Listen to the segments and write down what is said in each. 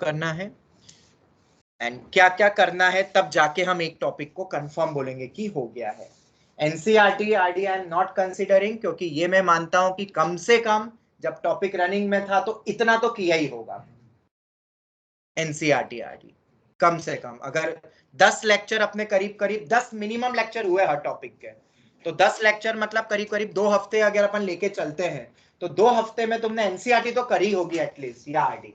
करना है एंड क्या क्या करना है, तब जाके हम एक टॉपिक को कंफर्म बोलेंगे कि हो गया है। NCERT RD I am not considering, क्योंकि ये मैं मानता हूं कि कम से कम जब टॉपिक रनिंग में था तो इतना तो किया ही होगा। एनसीईआरटी आरडी कम से कम अगर 10 लेक्चर अपने करीब करीब 10 मिनिमम लेक्चर हुए हर टॉपिक के, तो 10 लेक्चर मतलब करीब करीब 2 हफ्ते अगर अपन लेके चलते हैं तो 2 हफ्ते में तुमने एनसीईआरटी तो करी होगी एटलीस्ट, या आरडी।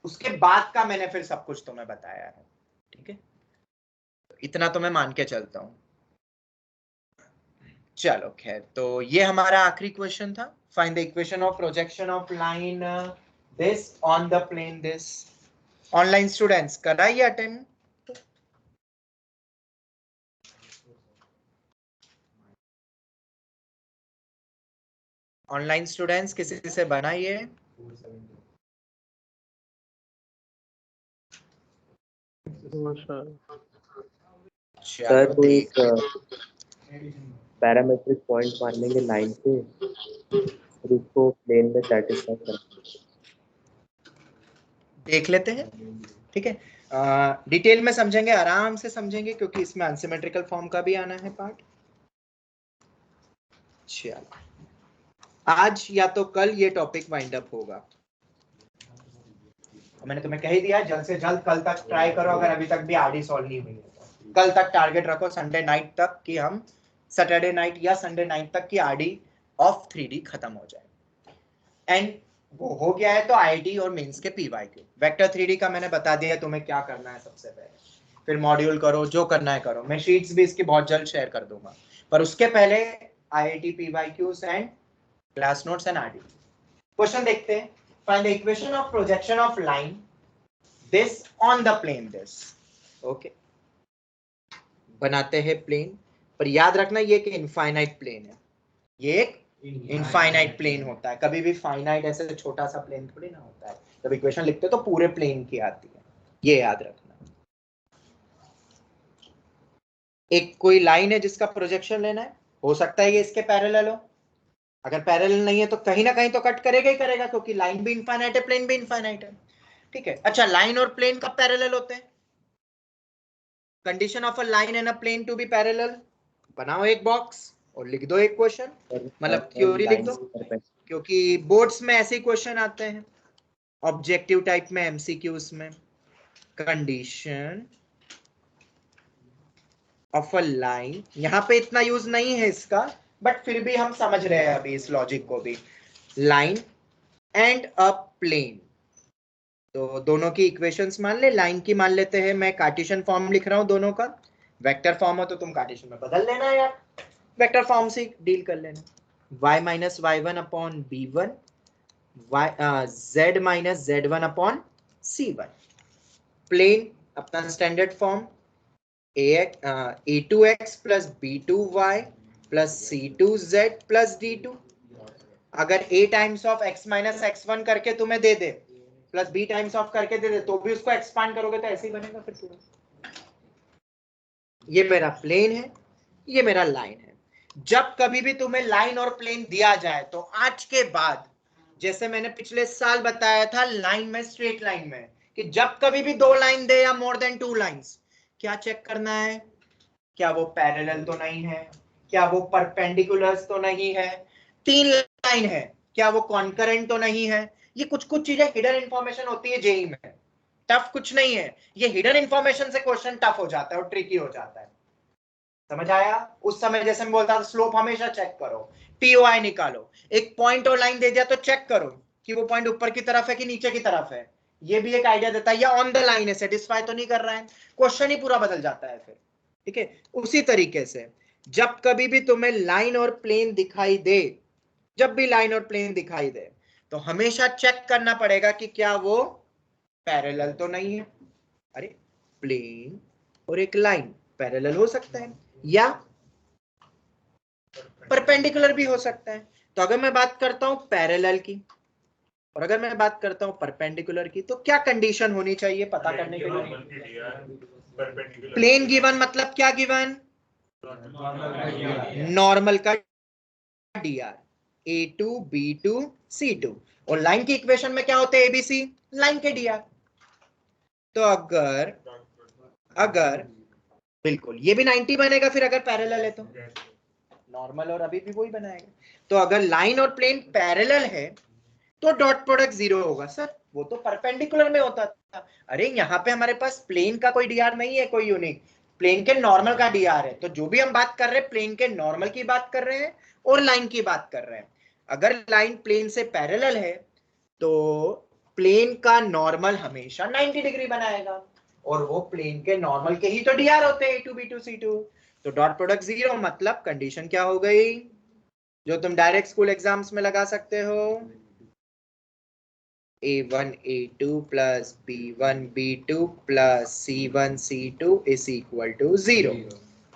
उसके बाद का मैंने फिर सब कुछ तुम्हें बताया है, ठीक है, इतना तो मैं मान के चलता हूं। चलो खैर, तो ये हमारा आखिरी क्वेश्चन था। Find the equation of projection of line this on the plane this. Online students कराइए अटेंड। ऑनलाइन स्टूडेंट्स किसी से बनाइए। सर तो एक पैरामेट्रिक पॉइंट मान लेंगे लाइन पे, फिर उसको प्लेन में सेटिस्फाई करना, देख लेते हैं, ठीक है। डिटेल में समझेंगे, आराम से समझेंगे, क्योंकि इसमें अनसिमेट्रिकल फॉर्म का भी आना है पार्ट। चलो, आज या तो कल ये टॉपिक वाइंड अप होगा। मैंने तुम्हें कह ही दिया, जल्द से जल्द कल तक ट्राई करो, अगर अभी तक भी आरडी सॉल्व नहीं हुई है तो कल तक टारगेट रखो, संडे नाइट तक, कि हम सैटरडे नाइट या संडे नाइट तक की आरडी ऑफ 3D खत्म हो जाए। एंड वो हो गया है तो आईआईटी और मेंस के पीवाईक्यू वेक्टर 3D का मैंने बता दिया है तुम्हें क्या करना है सबसे पहले, फिर मॉड्यूल करो, जो करना है करो। मैं शीट्स भी इसकी बहुत जल्द शेयर कर दूंगा, पर उसके पहले IIT PYQs and class notes and RD. Question देखते हैं। Find the equation of projection of line this on the plane this. Okay, बनाते हैं प्लेन, पर याद रखना ये कि इनफाइनाइट प्लेन है, ये एक इनफाइनाइट प्लेन होता है। कभी भी फाइनाइट ऐसे छोटा सा प्लेन थोड़ी ना होता है। जब इक्वेशन लिखते हो तो पूरे प्लेन की आती है, ये याद रखना। एक कोई लाइन है जिसका प्रोजेक्शन लेना है, हो सकता है ये इसके पैरेलल हो, अगर पैरेलल नहीं है तो कहीं ना कहीं तो कट करेगा ही करेगा, क्योंकि लाइन भी इनफाइनाइट है, प्लेन भी इनफाइनाइट है, ठीक है। अच्छा, लाइन और प्लेन कब पैरेलल होते हैं? Condition of a line and a plane to be parallel. बनाओ एक बॉक्स और लिख दो एक क्वेश्चन, मतलब थ्योरी लिख दो, क्योंकि बोर्ड्स में ऐसे क्वेश्चन आते हैं ऑब्जेक्टिव टाइप में, एमसीक्यूज में। कंडीशन ऑफ अ लाइन, यहां पे इतना यूज नहीं है इसका, बट फिर भी हम समझ रहे हैं अभी इस लॉजिक को भी। लाइन एंड अ प्लेन, तो दोनों की इक्वेशंस मान ले। लाइन की मान लेते हैं, मैं कार्टेशियन फॉर्म लिख रहा हूं दोनों का। वेक्टर फॉर्म हो तो तुम कार्टेशियन में बदल लेना यार, वेक्टर फॉर्म से डील कर लेना। y minus y1 upon b1, z minus z1 upon c1। Plane अपना standard form a2x plus b2y plus c2z plus d2। अगर a times of x minus x1 करके तुम्हें दे दे, प्लस b टाइम्स ऑफ करके दे दे, तो भी उसको एक्सपांड करोगे तो ऐसे ही बनेगा फिर पूरा। ये मेरा प्लेन है, ये मेरा लाइन है। जब कभी भी तुम्हें लाइन और प्लेन दिया जाए तो आज के बाद, जैसे मैंने पिछले साल बताया था लाइन में, स्ट्रेट लाइन में, कि जब कभी भी 2 लाइन दे या मोर देन 2 लाइंस, क्या चेक करना है? क्या वो पैरेलल तो नहीं है, क्या वो परपेंडिकुलर्स तो नहीं है, 3 लाइन है, क्या वो कॉन्करेंट तो नहीं है। ये कुछ कुछ चीजें हिडन इंफॉर्मेशन होती है जेई में, टफ कुछ नहीं है। ये हिडन इंफॉर्मेशन से क्वेश्चन टफ हो जाता है और ट्रिकी हो जाता है, समझ आया? उस समय जैसे मैं बोलता था स्लोप हमेशा चेक करो, पीओआई निकालो, एक पॉइंट और लाइन दे दिया तो चेक करो कि वो पॉइंट ऊपर की तरफ है कि नीचे की तरफ है। ये भी एक आइडिया देता है, या ऑन द लाइन है, सेटिस्फाई तो नहीं कर रहा है, क्वेश्चन ही पूरा बदल जाता है फिर, ठीक है। उसी तरीके से जब कभी भी तुम्हें लाइन और प्लेन दिखाई दे, जब भी लाइन और प्लेन दिखाई दे, तो हमेशा चेक करना पड़ेगा कि क्या वो पैरेलल तो नहीं है। अरे, प्लेन और एक लाइन पैरेलल हो सकता है या परपेंडिकुलर भी हो सकता है। तो अगर मैं बात करता हूं पैरेलल की और अगर मैं बात करता हूं परपेंडिकुलर की, तो क्या कंडीशन होनी चाहिए पता करने के लिए? प्लेन गिवन मतलब क्या गिवन? नॉर्मल का dr, a2 b2 c2, और लाइन की इक्वेशन में क्या होते हैं? abc, लाइन के dr। तो अगर अगर बिल्कुल ये भी 90 बनेगा फिर अगर पैरेलल है तो नॉर्मल और अभी भी वही बनाएगा। तो अगर लाइन और प्लेन पैरेलल है तो डॉट प्रोडक्ट 0 होगा। सर वो तो परपेंडिकुलर में होता था। अरे यहाँ पे हमारे पास प्लेन का कोई डीआर नहीं है, कोई यूनिक, प्लेन के नॉर्मल का डीआर है। तो जो भी हम बात कर रहे हैं प्लेन के नॉर्मल की बात कर रहे हैं और लाइन की बात कर रहे हैं। अगर लाइन प्लेन से पैरेलल है तो प्लेन का नॉर्मल हमेशा 90 डिग्री बनाएगा और वो प्लेन के नॉर्मल के ही तो डीआर होते हैं A2 B2 C2। तो डॉट प्रोडक्ट 0 मतलब कंडीशन क्या हो गई जो तुम डायरेक्ट स्कूल एग्जाम्स में लगा सकते हो, A1 A2 plus B1 B2 plus C1 C2 is equal to 0।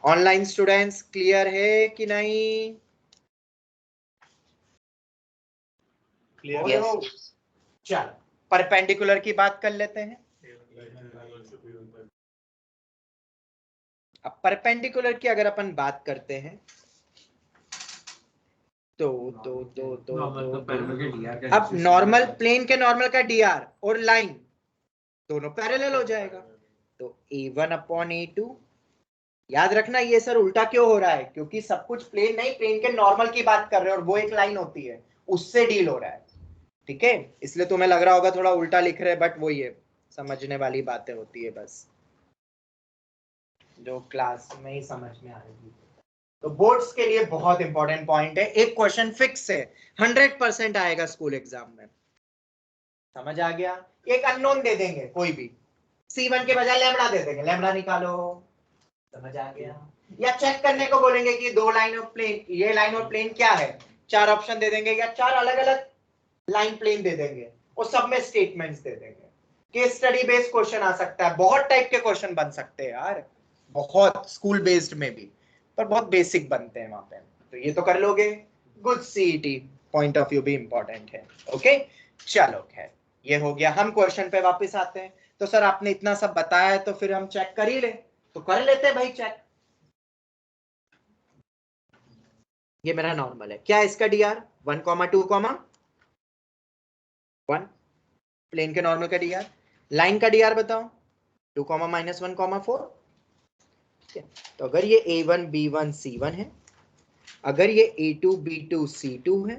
Online students clear है कि नहीं? क्लियर? चलो परपेंडिकुलर की बात कर लेते हैं। अब परपेंडिकुलर की अगर अपन बात करते हैं तो अब नॉर्मल प्लेन के नॉर्मल का डीआर और लाइन दोनों पैरेलल हो जाएगा। तो A1 अपॉन A2, याद रखना ये सर उल्टा क्यों हो रहा है, क्योंकि सब कुछ प्लेन नहीं, प्लेन के नॉर्मल की बात कर रहे हैं और वो एक लाइन होती है उससे डील हो रहा है। ठीक है, इसलिए तुम्हें लग रहा होगा थोड़ा उल्टा लिख रहे हैं, बट वही है, समझने वाली बातें होती है बस, जो क्लास में ही समझ में आएगी। तो बोर्ड्स के लिए बहुत इंपॉर्टेंट पॉइंट है, एक क्वेश्चन फिक्स है, 100% आएगा स्कूल एग्जाम में। समझ आ गया? एक अननोन दे देंगे कोई भी, C1 के बजाय लैम्बडा दे देंगे, लैम्बडा निकालो। समझ आ गया? या चेक करने को बोलेंगे कि दो लाइन और प्लेन, ये लाइन और प्लेन क्या है, 4 ऑप्शन दे देंगे या 4 अलग अलग लाइन प्लेन दे देंगे और सब में स्टेटमेंट्स दे देंगे। केस स्टडी बेस्ड क्वेश्चन आ सकता है, बहुत टाइप के क्वेश्चन बन सकते हैं यार, बहुत स्कूल बेस्ड में भी, पर बहुत बेसिक बनते हैं वहां पे। तो ये तो कर लोगे, good CET point of view भी इंपॉर्टेंट है। ओके चलो खैर ये हो गया, हम क्वेश्चन पे वापस आते हैं। तो सर आपने इतना सब बताया है तो फिर हम चेक कर ही ले, तो कर लेते हैं भाई चेक। ये मेरा नॉर्मल है, क्या है इसका डीआर 1,2,1, प्लेन के नॉर्मल का डीआर, लाइन का डीआर बताओ 2, -1,4। तो अगर ये A1 B1 C1 है, अगर ये A2 B2 C2 है,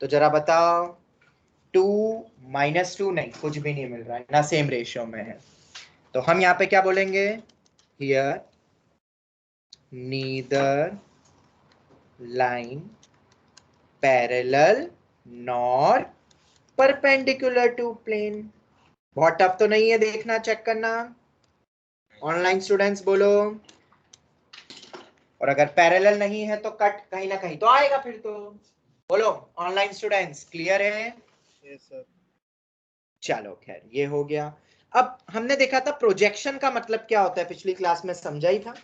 तो जरा बताओ 2 -2 नहीं, कुछ भी नहीं मिल रहा है ना, सेम रेशियो में है। तो हम यहाँ पे क्या बोलेंगे, here neither line parallel nor perpendicular to plane. बहुत टफ तो नहीं है, देखना चेक करना। ऑनलाइन स्टूडेंट्स बोलो, और अगर पैरेलल नहीं है तो कट कहीं ना कहीं तो आएगा फिर तो। बोलो ऑनलाइन स्टूडेंट्स क्लियर है? Yes sir. चलो खैर ये हो गया। अब हमने देखा था प्रोजेक्शन का मतलब क्या होता है, पिछली क्लास में समझा ही था।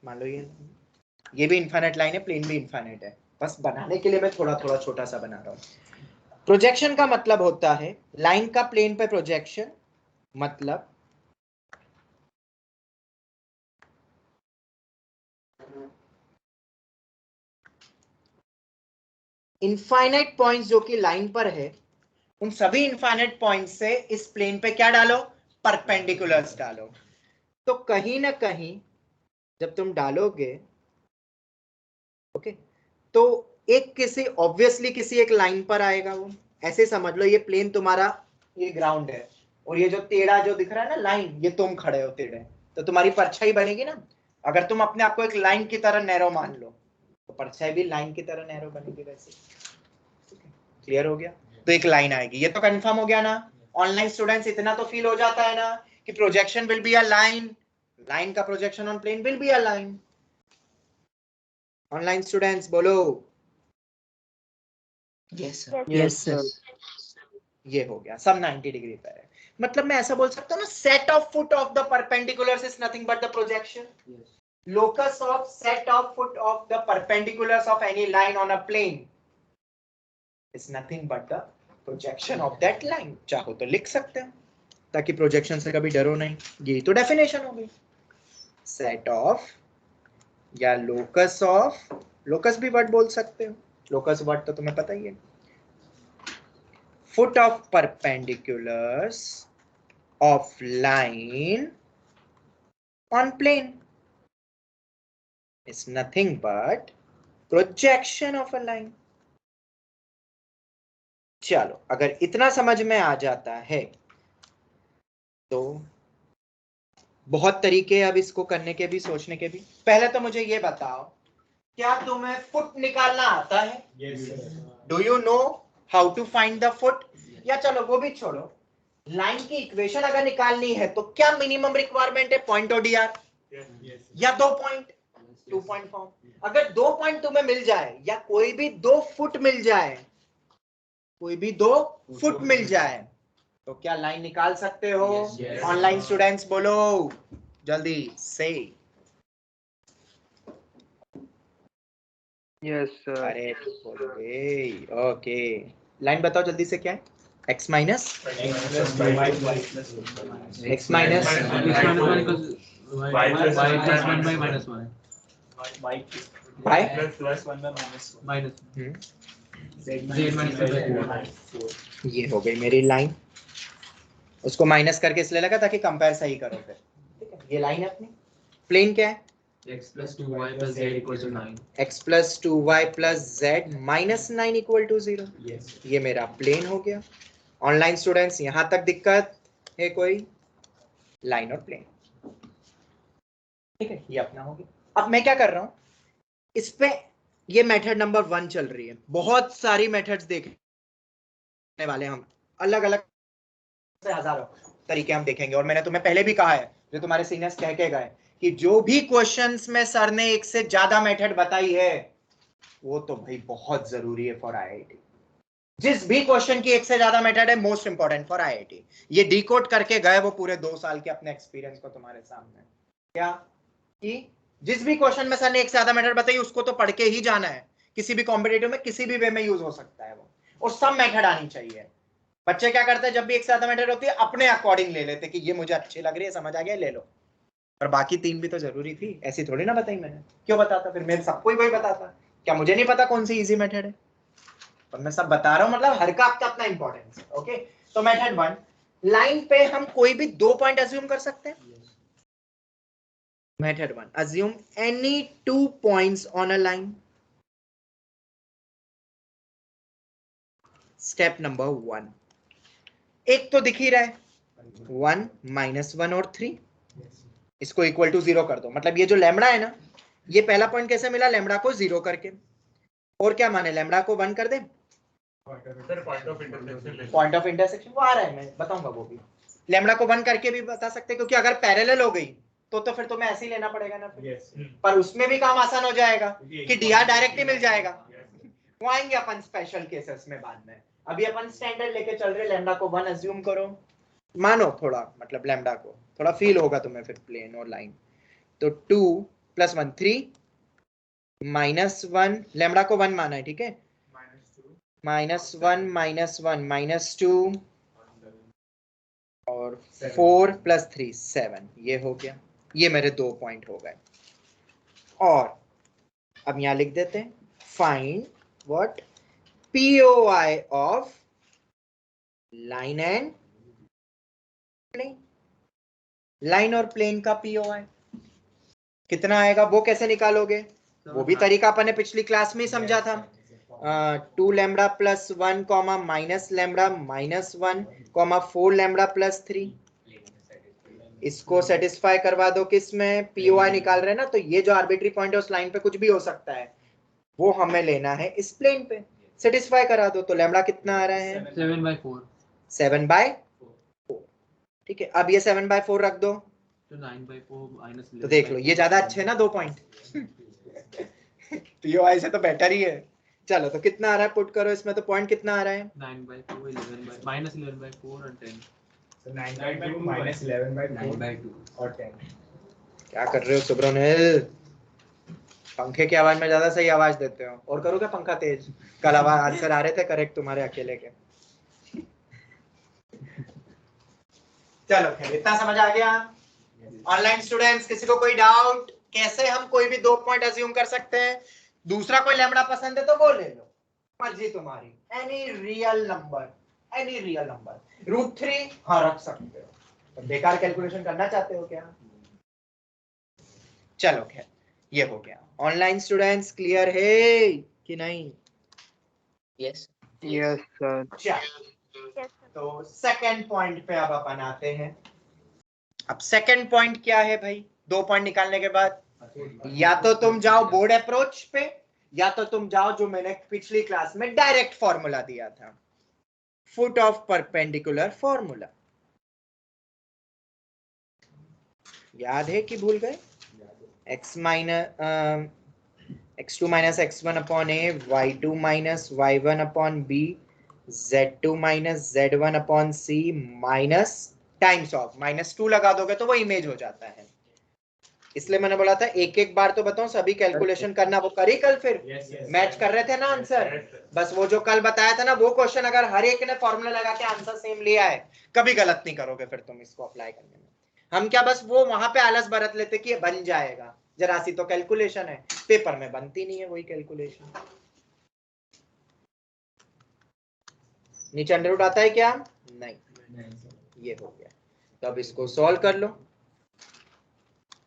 मान लो ये भी इनफाइनाइट लाइन है, प्लेन भी इनफाइनाइट है, बस बनाने के लिए मैं थोड़ा थोड़ा छोटा सा बना रहा हूं। प्रोजेक्शन का मतलब होता है लाइन का प्लेन पे प्रोजेक्शन, मतलब इनफाइनाइट पॉइंट्स जो कि लाइन पर है, उन सभी इनफाइनाइट पॉइंट्स से इस प्लेन पे क्या डालो, परपेंडिकुलर्स डालो। तो कहीं ना कहीं जब तुम डालोगे, ओके, तो एक किसी ऑब्वियसली किसी एक लाइन पर आएगा वो। ऐसे समझ लो ये प्लेन तुम्हारा, ये ग्राउंड है, और ये जो टेढ़ा जो दिख रहा है ना लाइन, ये तुम खड़े हो टेढ़े, तो तुम्हारी परछाई बनेगी ना। अगर तुम अपने आप को एक लाइन की तरह नैरो मान लो तो परछाई भी लाइन की तरह नैरो बनेगी वैसे। क्लियर हो गया? तो एक लाइन आएगी, ये तो कंफर्म हो गया ना। ऑनलाइन स्टूडेंट्स इतना तो फील हो जाता है ना कि projection will be a line, line का projection on plane will be a line. Online students बोलो यस सर। Yes sir. ये हो गया, सब 90 डिग्री पर है। मतलब मैं ऐसा बोल सकता हूँ ना, set of foot of the perpendiculars is nothing but the projection. Locus of set of foot of the perpendiculars of any line on a plane is nothing but the projection of that line। चाहो तो लिख सकते हैं ताकि projection से कभी डरो नहीं। यही तो डेफिनेशन हो गई, सेट ऑफ या लोकस ऑफ, लोकस भी वर्ड बोल सकते हो, लोकस वर्ड तो तुम्हें पता ही है। Foot of perpendiculars of line on plane is nothing but projection of a line। चलो अगर इतना समझ में आ जाता है तो बहुत तरीके अब इसको करने के भी, सोचने के भी। पहले तो मुझे ये बताओ, क्या तुम्हें फुट निकालना आता है? Do you know how to find the foot? या चलो वो भी छोड़ो, लाइन की इक्वेशन अगर निकालनी है तो क्या मिनिमम रिक्वायरमेंट है? पॉइंट ओडीआर या 2 पॉइंट, 2 पॉइंट फॉर्म। अगर 2 पॉइंट तुम्हें मिल जाए या कोई भी 2 फुट मिल जाए, कोई भी 2 फुट मिल जाए, तो क्या लाइन निकाल सकते हो? ऑनलाइन स्टूडेंट्स बोलो जल्दी से। Yes sir. अरे बोलोगे, ओके। लाइन बताओ जल्दी से, क्या है? x माइनस x माइनस ये हो गई मेरी लाइन। उसको माइनस करके इसलिए लगा ताकि कंपेयर सही करो फिर। ठीक है, ये लाइन है अपनी। प्लेन क्या है? x plus 2y plus z minus 9 equal to 0। ये मेरा प्लेन हो गया। ऑनलाइन स्टूडेंट्स यहां तक दिक्कत है कोई? लाइन और प्लेन, ठीक है, ये अपना हो गया। अब मैं क्या कर रहा हूं इस पे, ये मेथड नंबर 1 चल रही है। बहुत सारी मेथड्स देखने वाले हम, अलग अलग से हजारों तरीके हम देखेंगे। और मैंने तुम्हें पहले भी कहा है, जो तुम्हारे सीनियर्स कह के गए, कि जो भी क्वेश्चंस में सर ने एक से ज्यादा मेथड बताई है वो तो भाई बहुत जरूरी है फॉर आईआईटी। जिस भी क्वेश्चन की एक से ज्यादा मेथड है, मोस्ट इंपॉर्टेंट फॉर आईआईटी। ये डिकोड करके गए वो पूरे 2 साल के अपने एक्सपीरियंस को तुम्हारे सामने। क्या कि जिस भी क्वेश्चन में सर ने एक से ज्यादा मेथड बताई उसको तो पढ़ के ही जाना है। किसी भी कॉम्पिटिटिव में किसी भी वे में यूज हो सकता है वो, और सब मेथड आनी चाहिए। बच्चे क्या करते हैं, जब भी एक से ज्यादा मेथड होती है अपने अकॉर्डिंग ले लेते कि ये मुझे अच्छी लग रही है, समझ आ गया, ले लो। पर बाकी 3 भी तो जरूरी थी, ऐसी थोड़ी ना बताई मैंने। क्यों बताता फिर? मैं सबको ही वही बताता। क्या मुझे नहीं पता कौन सी इजी मेथड है? और मैं सब बता रहा हूं, मतलब हर का आपका अपना इंपॉर्टेंस है। ओके, तो मेथड 1, लाइन पे हम कोई भी 2 पॉइंट अज्यूम कर सकते हैं। Method 1, assume any 2 points on a line. Step number 1, एक तो दिख ही रहा है 1 -1 और 3, इसको इक्वल टू 0 कर दो। मतलब ये जो लैम्बडा है ना, ये पहला पॉइंट कैसे मिला? लैम्बडा को 0 करके। और क्या माने, लैम्बडा को 1 कर दे। पॉइंट ऑफ इंटरसेक्शन वो आ रहा है, मैं बताऊंगा वो भी। लैम्बडा को 1 करके भी बता सकते, क्योंकि अगर पैरेलल हो गई तो फिर तुम्हें ऐसे ही लेना पड़ेगा ना फिर। पर उसमें भी काम आसान हो जाएगा कि dr डायरेक्ट ही मिल जाएगा। वो आएंगे अपन स्पेशल केसेस में बाद में। अभी अपन स्टैंडर्ड लेके चल रहे, लैम्बडा को 1 अज्यूम करो, मानो थोड़ा, मतलब लैम्बडा को थोड़ा फील होगा तुम्हें फिर प्लेन और लाइन। तो 2 + 1 3 -1, लैम्बडा को 1 माना है, ठीक है, -1 -1 -2 और 4 + 3 7, ये हो गया। ये मेरे 2 पॉइंट हो गए। और अब यहां लिख देते हैं, find what POI of line and plane. Line और प्लेन का POI कितना आएगा, वो कैसे निकालोगे? वो भी तरीका अपन ने पिछली क्लास में ही समझा था। 2 लैम्बडा + 1 माइनस लैम्बडा -1 4 लैम्बडा + 3, इसको सेटिस्फाई करवा दो। किसमें? POI निकाल रहे हैं ना, तो ये जो आर्बिट्री पॉइंट है उस लाइन पे कुछ भी हो सकता है, वो हमें लेना है इस प्लेन पे। सेटिस्फाई करा दो, तो लैम्बडा कितना आ रहा है? 7/4। 7/4, ठीक है। अब ये 7/4 रख दो, तो 9/4 -11/4। तो देख लो ये ज्यादा अच्छे है ना 2 पॉइंट। POI से तो बेटर ही है। चलो तो कितना आ रहा है, पुट करो इसमें, तो पॉइंट कितना आ रहा है? 9/4 -11/4 और 10। So 9/2 -11/4 और 10। क्या कर रहे हो सुब्रनेल? पंखे की आवाज में ज्यादा सही आवाज देते हो। और करो क्या पंखा तेज? कल आवाज आंसर आ रहे थे करेक्ट तुम्हारे अकेले के। चलो खैर, इतना समझ आ गया। ऑनलाइन स्टूडेंट्स किसी को कोई डाउट? कैसे हम कोई भी 2 पॉइंट अज्यूम कर सकते हैं? दूसरा कोई लैम्बडा पसंद है तो वो ले लो, मर्जी तुम्हारी, एनी रियल नंबर √3 हाँ रख सकते हो। तो बेकार कैलकुलेशन करना चाहते हो क्या? चलो खैर ये हो गया। ऑनलाइन स्टूडेंट्स क्लियर है कि नहीं? Yes yes sir. चलो तो सेकंड पॉइंट पे अब अपन आते हैं। अब सेकंड पॉइंट क्या है भाई? 2 पॉइंट निकालने के बाद या तो तुम जाओ बोर्ड अप्रोच पे, या तो तुम जाओ जो मैंने पिछली क्लास में डायरेक्ट फॉर्मूला दिया था, फुट ऑफ परपेंडिकुलर फॉर्मूला। याद है कि भूल गए? x2 minus x1 upon a, y2 minus y1 upon b, z2 minus z1 upon c minus times of -2 लगा दोगे तो वो इमेज हो जाता है। इसलिए मैंने बोला था एक एक बार तो बताऊं, सभी कैलकुलेशन करना। वो करी कल फिर मैच कर रहे थे ना आंसर। बस वो जो कल बताया था ना वो क्वेश्चन अगर हर एक ने फॉर्मूला लगा के आंसर सेम लिया है, कभी गलत नहीं करोगे फिर तुम इसको अप्लाई करने में। हम क्या बस वो वहां पे आलस बरत लेते कि ये बन जाएगा, जरा सी तो कैलकुलेशन है, पेपर में बनती नहीं है वही कैलकुलेशन। नीचे अंडर रूट आता है क्या? नहीं, ये हो गया। तो अब इसको सॉल्व कर लो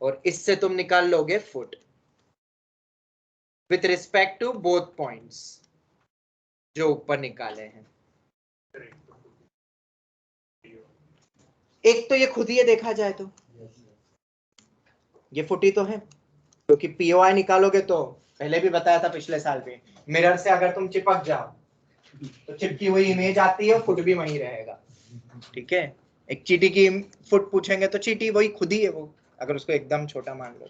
और इससे तुम निकाल लोगे foot with respect to both points जो ऊपर निकाले हैं। एक तो ये खुद ही देखा जाए तो ये फुट ही तो है, क्योंकि पीओआई निकालोगे तो पहले भी बताया था पिछले साल पे, मिरर से अगर तुम चिपक जाओ तो चिपकी हुई इमेज आती है, फुट भी वहीं रहेगा। ठीक है, एक चीटी की फुट पूछेंगे तो चीटी वही खुद ही है वो, अगर उसको एकदम छोटा मान लो।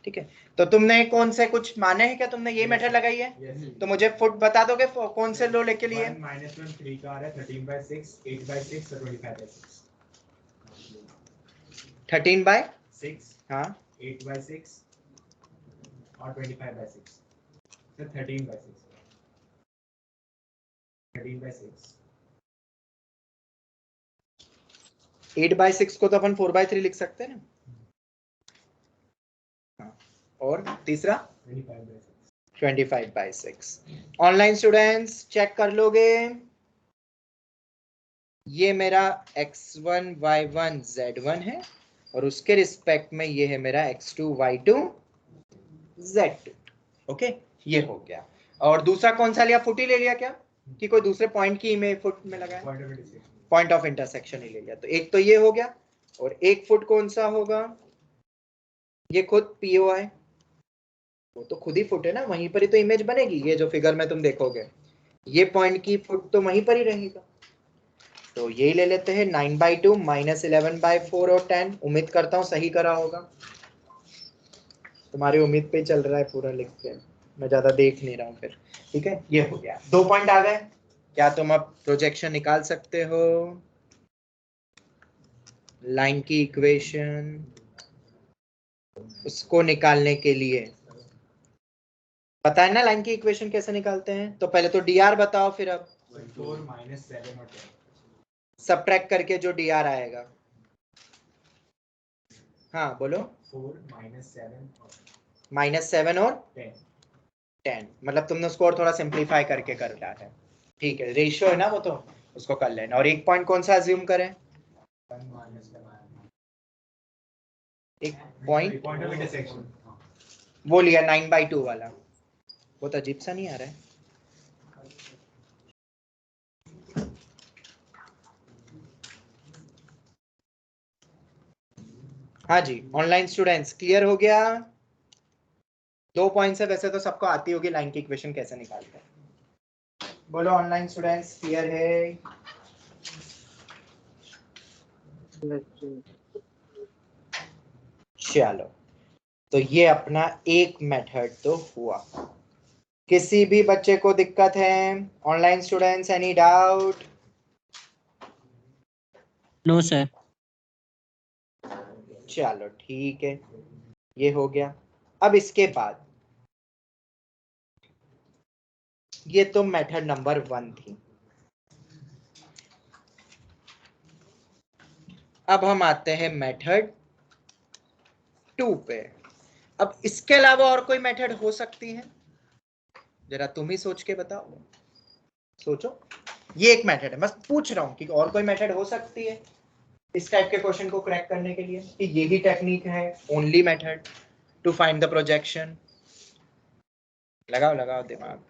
ठीक है, तो तुमने कौन से कुछ माने हैं क्या? तुमने ये मेथड लगाई है? तो मुझे फुट बता दोगे कौन से लो लेके लिए? 1 - 3 का आ रहा है 13/6, 8/6 और 25/6। 13/6 हाँ 8/6 और 25/6। तो 13/6 13/6 8/6 को तो अपन 4/3 लिख सकते हैं ना। हाँ, और तीसरा 25/6। ऑनलाइन स्टूडेंट्स चेक कर लोगे, ये मेरा x1 y1 z1 है और उसके रिस्पेक्ट में ये है मेरा x2 y2 z2। ओके, ये हो गया। और दूसरा कौन सा लिया? फुट ही ले लिया क्या कि कोई दूसरे पॉइंट की इमेज फुट में लगाया? पॉइंट ऑफ इंटरसेक्शन ही ले लिया। तो एक तो ये हो गया, और एक फुट कौन सा होगा? ये खुद पीओआई, वो तो खुद ही फुट है ना, वहीं पर ही तो इमेज बनेगी। ये जो फिगर में तुम देखोगे ये पॉइंट की फुट तो वहीं पर ही रहेगा। तो यही ले लेते हैं 9/2 -11/4 और 10। उम्मीद करता हूँ सही करा होगा, तुम्हारी उम्मीद पे चल रहा है पूरा लिख के, मैं ज्यादा देख नहीं रहा हूँ फिर। ठीक है, ये हो गया। 2 पॉइंट आ गए। क्या तुम अब प्रोजेक्शन निकाल सकते हो? लाइन की इक्वेशन, उसको निकालने के लिए पता है ना लाइन की इक्वेशन कैसे निकालते हैं? तो पहले तो dr बताओ, फिर अब 4 - 7 और 10 सबट्रैक्ट करके जो dr आएगा। हाँ बोलो। 4 - 7 -7 और 10 मतलब तुमने उसको और थोड़ा सिंप्लीफाई करके कर लिया है। ठीक है, रेशियो है ना वो, तो उसको कर लेना। और एक पॉइंट कौन सा अज्यूम करें? एक पॉइंट ऑफ इंटरसेक्शन। वो लिया 9/2 वाला, वो तो अजीब सा नहीं आ रहा है। हाँ जी, ऑनलाइन स्टूडेंट्स क्लियर हो गया? 2 पॉइंट है, वैसे तो सबको आती होगी लाइन की इक्वेशन कैसे निकालते हैं। बोलो ऑनलाइन स्टूडेंट्स क्लियर है? चलो, तो ये अपना एक मेथड तो हुआ। किसी भी बच्चे को दिक्कत है? Online students any doubt? No sir. चलो ठीक है, ये हो गया। अब इसके बाद ये तो मेथड नंबर 1 थी। अब हम आते हैं मेथड 2 पे। अब इसके अलावा और कोई मेथड हो सकती है? जरा तुम ही सोच के बताओ। सोचो, ये एक मेथड है, बस पूछ रहा हूँ कि और कोई मेथड हो सकती है इस टाइप के क्वेश्चन को क्रैक करने के लिए, कि यही टेक्निक है only method to find the projection? लगाओ लगाओ दिमाग।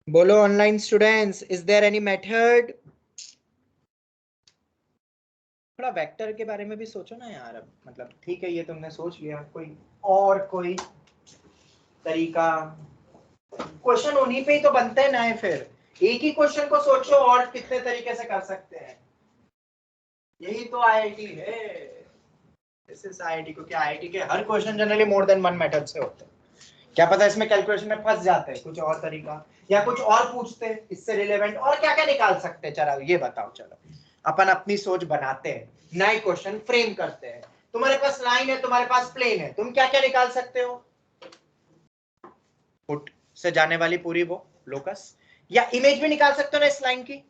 बोलो online students, is there any method? थोड़ा वेक्टर के बारे में भी सोचो ना यार। अब मतलब ठीक है, ये तुमने सोच लिया, कोई और कोई तरीका? क्वेश्चन उन्हीं पे ही तो बनते हैं नए, फिर एक ही क्वेश्चन को सोचो और कितने तरीके से कर सकते हैं। यही तो आईआईटी है। This is IIT. क्योंकि आईआईटी के हर question generally more than one method से होते हैं। क्या पता इसमें कैलकुलेशन में फंस जाते हैं कुछ और तरीका, या कुछ और पूछते हैं इससे रिलेवेंट, और क्या क्या निकाल सकते हैं। चलो ये बताओ, चलो अपन अपनी सोच बनाते हैं, नए क्वेश्चन फ्रेम करते हैं। तुम्हारे पास लाइन है, तुम्हारे पास प्लेन है, तुम क्या क्या निकाल सकते हो? फुट से जाने वाली पूरी वो लोकस, या इमेज भी निकाल सकते हो ना इस लाइन की।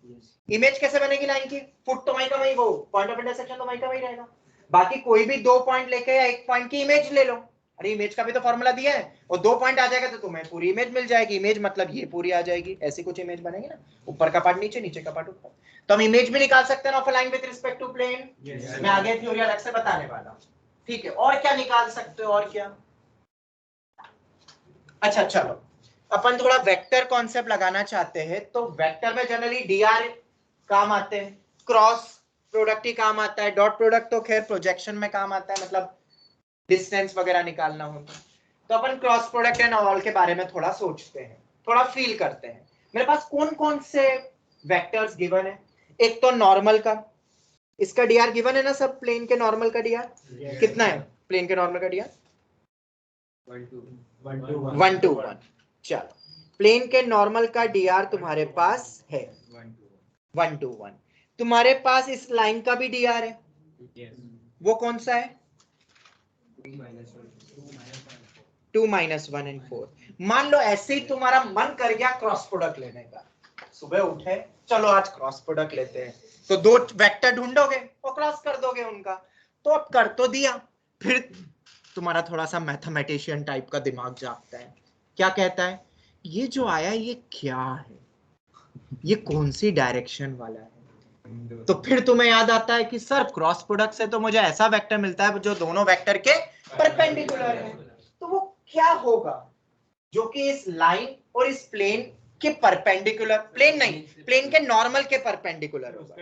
इमेज कैसे बनेगी लाइन की? फुट तो वहीं का वहीं, वो पॉइंट ऑफ इंटरसेक्शन तो वहीं का वहीं रहेगा। बाकी कोई भी 2 पॉइंट लेके या 1 पॉइंट की इमेज ले लो। अरे इमेज का भी तो फॉर्मूला दिया है, और 2 पॉइंट आ जाएगा तो तुम्हें पूरी इमेज मिल जाएगी। इमेज मतलब ये पूरी आ जाएगी, ऐसी कुछ इमेज बनेगी ना, ऊपर का पार्ट नीचे, नीचे का पार्ट ऊपर। तो हम इमेज भी निकाल सकते हैं of a line with respect to plane. मैं आगे थ्योरी अलग से बताने वाला हूं, ठीक है। और क्या निकाल सकते हो, और क्या? अच्छा चलो, अपन थोड़ा वेक्टर कॉन्सेप्ट लगाना चाहते हैं, तो वेक्टर में जनरली डीआर काम आते हैं, क्रॉस प्रोडक्ट ही काम आता है, डॉट प्रोडक्ट तो खैर प्रोजेक्शन में काम आता है, मतलब डिस्टेंस वगैरह निकालना हो तो अपन क्रॉस प्रोडक्ट एंड ऑल के बारे में थोड़ा सोचते हैं, थोड़ा फील करते हैं। मेरे पास कौन कौन से वेक्टर्स गिवन है? एक तो नॉर्मल का, इसका डीआर गिवन है ना सब, प्लेन के नॉर्मल का डीआर कितना है? प्लेन के नॉर्मल का डीआर 1 to 1। चलो, प्लेन के नॉर्मल का डीआर तुम्हारे पास है 1 to 1। तुम्हारे पास इस लाइन का भी डीआर है, वो कौन सा है? 2 - 1 and 4। मान लो ऐसे ही तुम्हारा मन कर गया क्रॉस प्रोडक्ट लेने का, सुबह उठे चलो आज क्रॉस प्रोडक्ट लेते हैं, तो 2 वेक्टर ढूंढोगे और क्रॉस कर दोगे उनका। तो अब कर तो दिया, फिर तुम्हारा थोड़ा सा मैथमेटिशियन टाइप का दिमाग जागता है, क्या कहता है, ये जो आया ये क्या है, ये कौन सी डायरेक्शन वाला है? तो फिर तुम्हें याद आता है कि सर क्रॉस प्रोडक्ट से तो मुझे ऐसा वेक्टर मिलता है जो दोनों वेक्टर के परपेंडिकुलर है। तो वो क्या होगा जो कि इस लाइन और इस प्लेन के परपेंडिकुलर, प्लेन नहीं, प्लेन के नॉर्मल के परपेंडिकुलर होगा?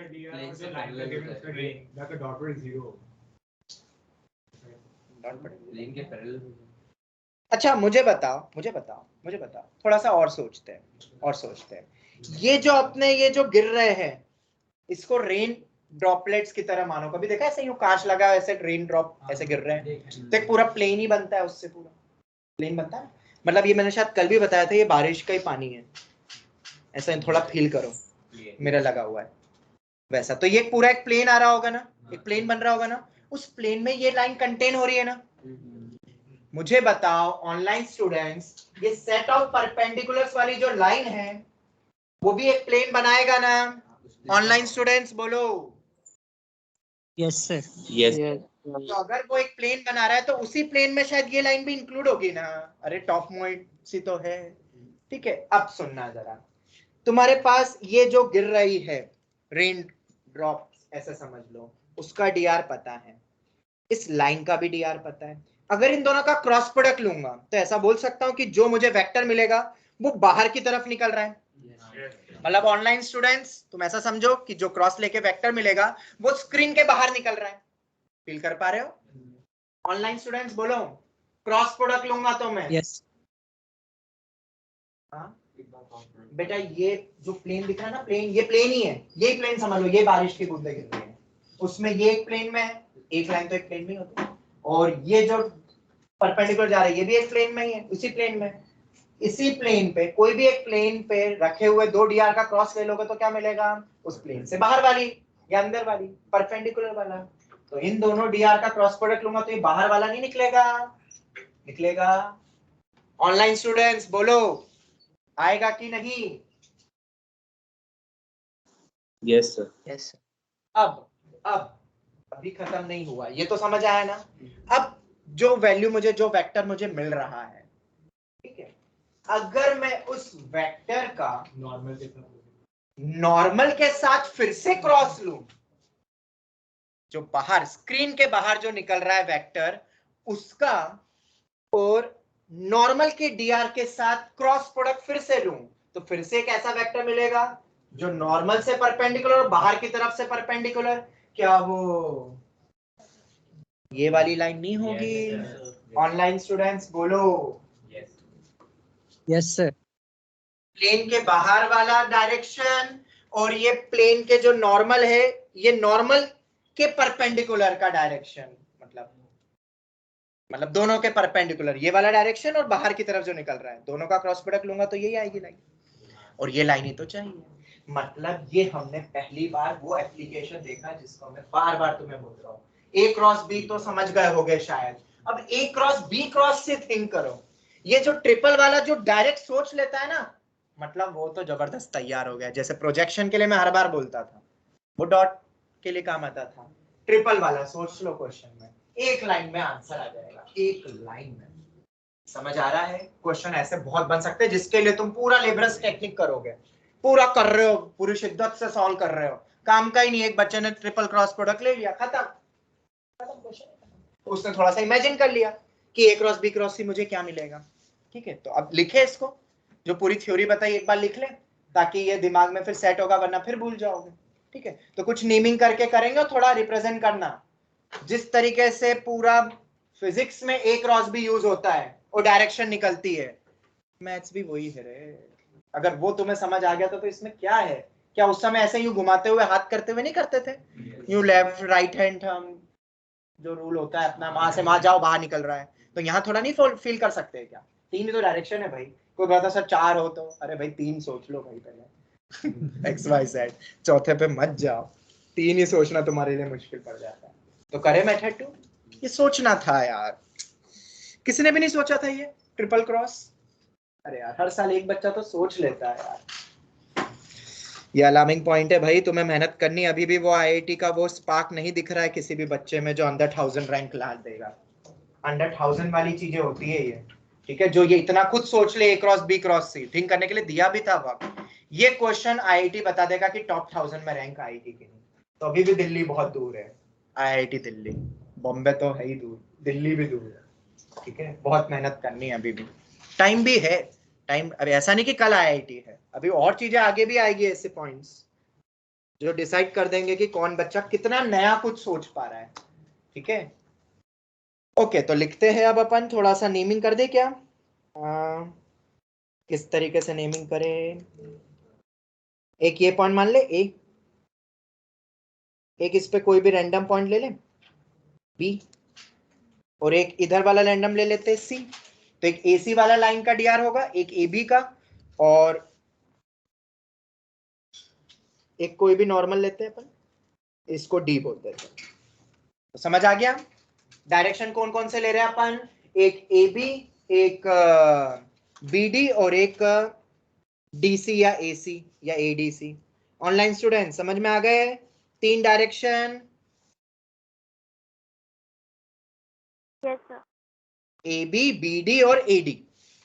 अच्छा मुझे बताओ, थोड़ा सा और सोचते हैं, ये जो अपने ये जो गिर रहे हैं इसको रेन ड्रॉपलेट्स की तरह मानो। कभी देखा ऐसे यूं कांच लगा ऐसे रेन ड्रॉप ऐसे गिर रहे हैं, तो एक पूरा प्लेन ही बनता है, उससे पूरा प्लेन बनता है। मतलब ये मैंने शायद कल भी बताया था, ये बारिश का ही पानी है, ऐसा थोड़ा फील करो, मेरा लगा हुआ है वैसा। तो ये पूरा एक प्लेन आ रहा होगा ना, एक प्लेन बन रहा होगा ना, उस प्लेन में ये लाइन कंटेन हो रही है ना। मुझे बताओ ऑनलाइन स्टूडेंट्स, ये सेट ऑफ परपेंडिकुलर्स वाली जो लाइन है वो भी एक प्लेन बनाएगा ना? ऑनलाइन स्टूडेंट्स बोलो। Yes sir. यस तो अगर वो एक प्लेन बना रहा है तो उसी प्लेन में शायद ये लाइन भी इंक्लूड होगी ना। अरे टॉप पॉइंट सी तो है, ठीक है। अब सुनना जरा, तुम्हारे पास ये जो गिर रही है रेन ड्रॉप ऐसा समझ लो, उसका डीआर पता है, इस लाइन का भी डीआर पता है। अगर इन दोनों का क्रॉस प्रोडक्ट लूंगा तो ऐसा बोल सकता हूं कि जो मुझे वेक्टर मिलेगा वो बाहर की तरफ निकल रहा है। मतलब ऑनलाइन स्टूडेंट्स तुम ऐसा समझो कि जो क्रॉस लेके वेक्टर मिलेगा वो स्क्रीन के बाहर निकल रहा है। फील कर पा रहे हो? ऑनलाइन स्टूडेंट्स बोलो, क्रॉस प्रोडक्ट लूंगा तो मैं, यस बेटा ये जो प्लेन दिख रहा है ना, प्लेन, ये प्लेन ही है, यही प्लेन समझ लो, ये बारिश की बूंदें गिर रही है, उसमें ये एक प्लेन में है, एक लाइन तो एक प्लेन में होती है, और ये जो परपेंडिकुलर जा रही है ये भी एक प्लेन में ही है, उसी प्लेन में। इसी प्लेन पे कोई भी एक प्लेन पे रखे हुए 2 डीआर का क्रॉस ले लोगे तो क्या मिलेगा? उस प्लेन से बाहर वाली या अंदर वाली परपेंडिकुलर वाला। तो इन दोनों dr का क्रॉस प्रोडक्ट लूंगा तो ये बाहर वाला नहीं निकलेगा, निकलेगा। ऑनलाइन स्टूडेंट्स बोलो आएगा कि नहीं? Yes sir. यस। अब अभी खत्म नहीं हुआ, ये तो समझ आया ना। अब जो वैल्यू मुझे, जो वेक्टर मुझे मिल रहा है, ठीक है, अगर मैं उस वेक्टर का नॉर्मल के साथ फिर से क्रॉस लूं, जो बाहर स्क्रीन के बाहर जो निकल रहा है वेक्टर उसका, और नॉर्मल के dr के साथ क्रॉस प्रोडक्ट फिर से लूं, तो फिर से एक ऐसा वेक्टर मिलेगा जो नॉर्मल से परपेंडिकुलर और बाहर की तरफ से परपेंडिकुलर। क्या वो ये वाली लाइन नहीं होगी? ऑनलाइन स्टूडेंट्स बोलो। Yes sir. प्लेन के बाहर वाला डायरेक्शन और ये प्लेन के जो नॉर्मल है, ये नॉर्मल के परपेंडिकुलर का डायरेक्शन, मतलब दोनों के परपेंडिकुलर, ये वाला डायरेक्शन और बाहर की तरफ जो निकल रहा है, दोनों का क्रॉस प्रोडक्ट लूंगा तो यही आएगी लाइन। और ये लाइन ही तो चाहिए। मतलब ये हमने पहली बार वो एप्लीकेशन देखा जिसको मैं बार बार तुम्हें बोल रहा हूँ। ए क्रॉस बी तो समझ गए होगे शायद, अब ए क्रॉस बी क्रॉस से थिंक करो। ये जो ट्रिपल वाला जो डायरेक्ट सोच लेता है ना, मतलब वो तो जबरदस्त तैयार हो गया। जैसे प्रोजेक्शन के लिए मैं हर बार बोलता था, वो डॉट के लिए काम आता था, ट्रिपल वाला सोच लो क्वेश्चन में, एक लाइन में आंसर आ जाएगा, एक लाइन में। समझ आ रहा है? क्वेश्चन ऐसे बहुत बन सकते हैं जिसके लिए तुम पूरा लेबरस टेक्निक करोगे, पूरा कर रहे हो, पूरी शिद्दत से सॉल्व कर रहे हो, काम का ही नहीं। एक बच्चे ने ट्रिपल क्रॉस प्रोडक्ट ले लिया, खत्म क्वेश्चन। उसने थोड़ा सा इमेजिन कर लिया कि ए क्रॉस बी क्रॉस सी मुझे क्या मिलेगा। ठीक है, तो अब लिखे इसको, जो पूरी थ्योरी बताई एक बार लिख ले, ताकि ये दिमाग में फिर सेट होगा, वरना फिर भूल जाओगे। ठीक है, तो कुछ नेमिंग करके करेंगे और थोड़ा रिप्रेजेंट करना। जिस तरीके से पूरा फिजिक्स में ए क्रॉस बी यूज होता है और डायरेक्शन निकलती है, मैथ्स भी वही है रे। अगर वो तुम्हें समझ आ गया तो इसमें क्या है? क्या उस समय ऐसे यूं घुमाते हुए हाथ करते हुए नहीं करते थे? यूं लेफ्ट राइट हैंड हम जो रूल होता है अपना, वहां से वहां जाओ, बाहर निकल रहा है, तो यहाँ थोड़ा नहीं फील कर सकते क्या? तीन ही तो डायरेक्शन है भाई। कोई कहता सर चार हो तो, अरे भाई तीन सोच लो भाई पहले। एक्स वाई जेड, चौथे पे मत जाओ, तीन ही सोचना तुम्हारे लिए मुश्किल पड़ जाता है। तो करे मेथड 2, ये सोचना था यार, किसी ने भी नहीं सोचा था ये ट्रिपल क्रॉस। अरे यार हर साल एक बच्चा तो सोच लेता है यार। ये अलार्मिंग पॉइंट है भाई, तुम्हें मेहनत करनी। अभी भी वो आईआईटी का वो स्पार्क नहीं दिख रहा है किसी भी बच्चे में जो अंडर 1000 रैंक ला देगा। अंडर 1000 वाली चीजें होती है ये, ठीक है, जो ये इतना खुद सोच ले ए क्रॉस बी क्रॉस सी, थिंक करने के लिए दिया भी था वक्त। ये क्वेश्चन आईआईटी बता देगा कि टॉप 1000 में रैंक आएगी कि नहीं। तो अभी भी दिल्ली बहुत दूर है, आईआईटी दिल्ली, बॉम्बे तो है ही दूर, दिल्ली भी दूर है। ठीक है, बहुत मेहनत करनी है, अभी भी टाइम भी है। टाइम अभी ऐसा नहीं कि कल आईआईटी है, अभी और चीजें आगे भी आएगी, ऐसे पॉइंट्स जो डिसाइड कर देंगे कि कौन बच्चा कितना नया कुछ सोच पा रहा है। ठीक है, ओके, तो लिखते हैं अब अपन, थोड़ा सा नेमिंग कर दे क्या? किस तरीके से नेमिंग करें? एक ये पॉइंट मान ले ए, एक इस पे कोई भी रैंडम पॉइंट ले ले बी, और एक इधर वाला रैंडम ले लेते हैं सी। तो एक एसी वाला लाइन का डीआर होगा, एक ए बी का, और एक कोई भी नॉर्मल लेते हैं अपन, इसको डी बोल देते हैं। तो समझ आ गया डायरेक्शन कौन कौन से ले रहे हैं अपन? एक ए बी, एक बी डी, और एक डीसी या एसी या एडीसी। ऑनलाइन स्टूडेंट समझ में आ गए? तीन direction, yes sir. A B, B D और ए डी,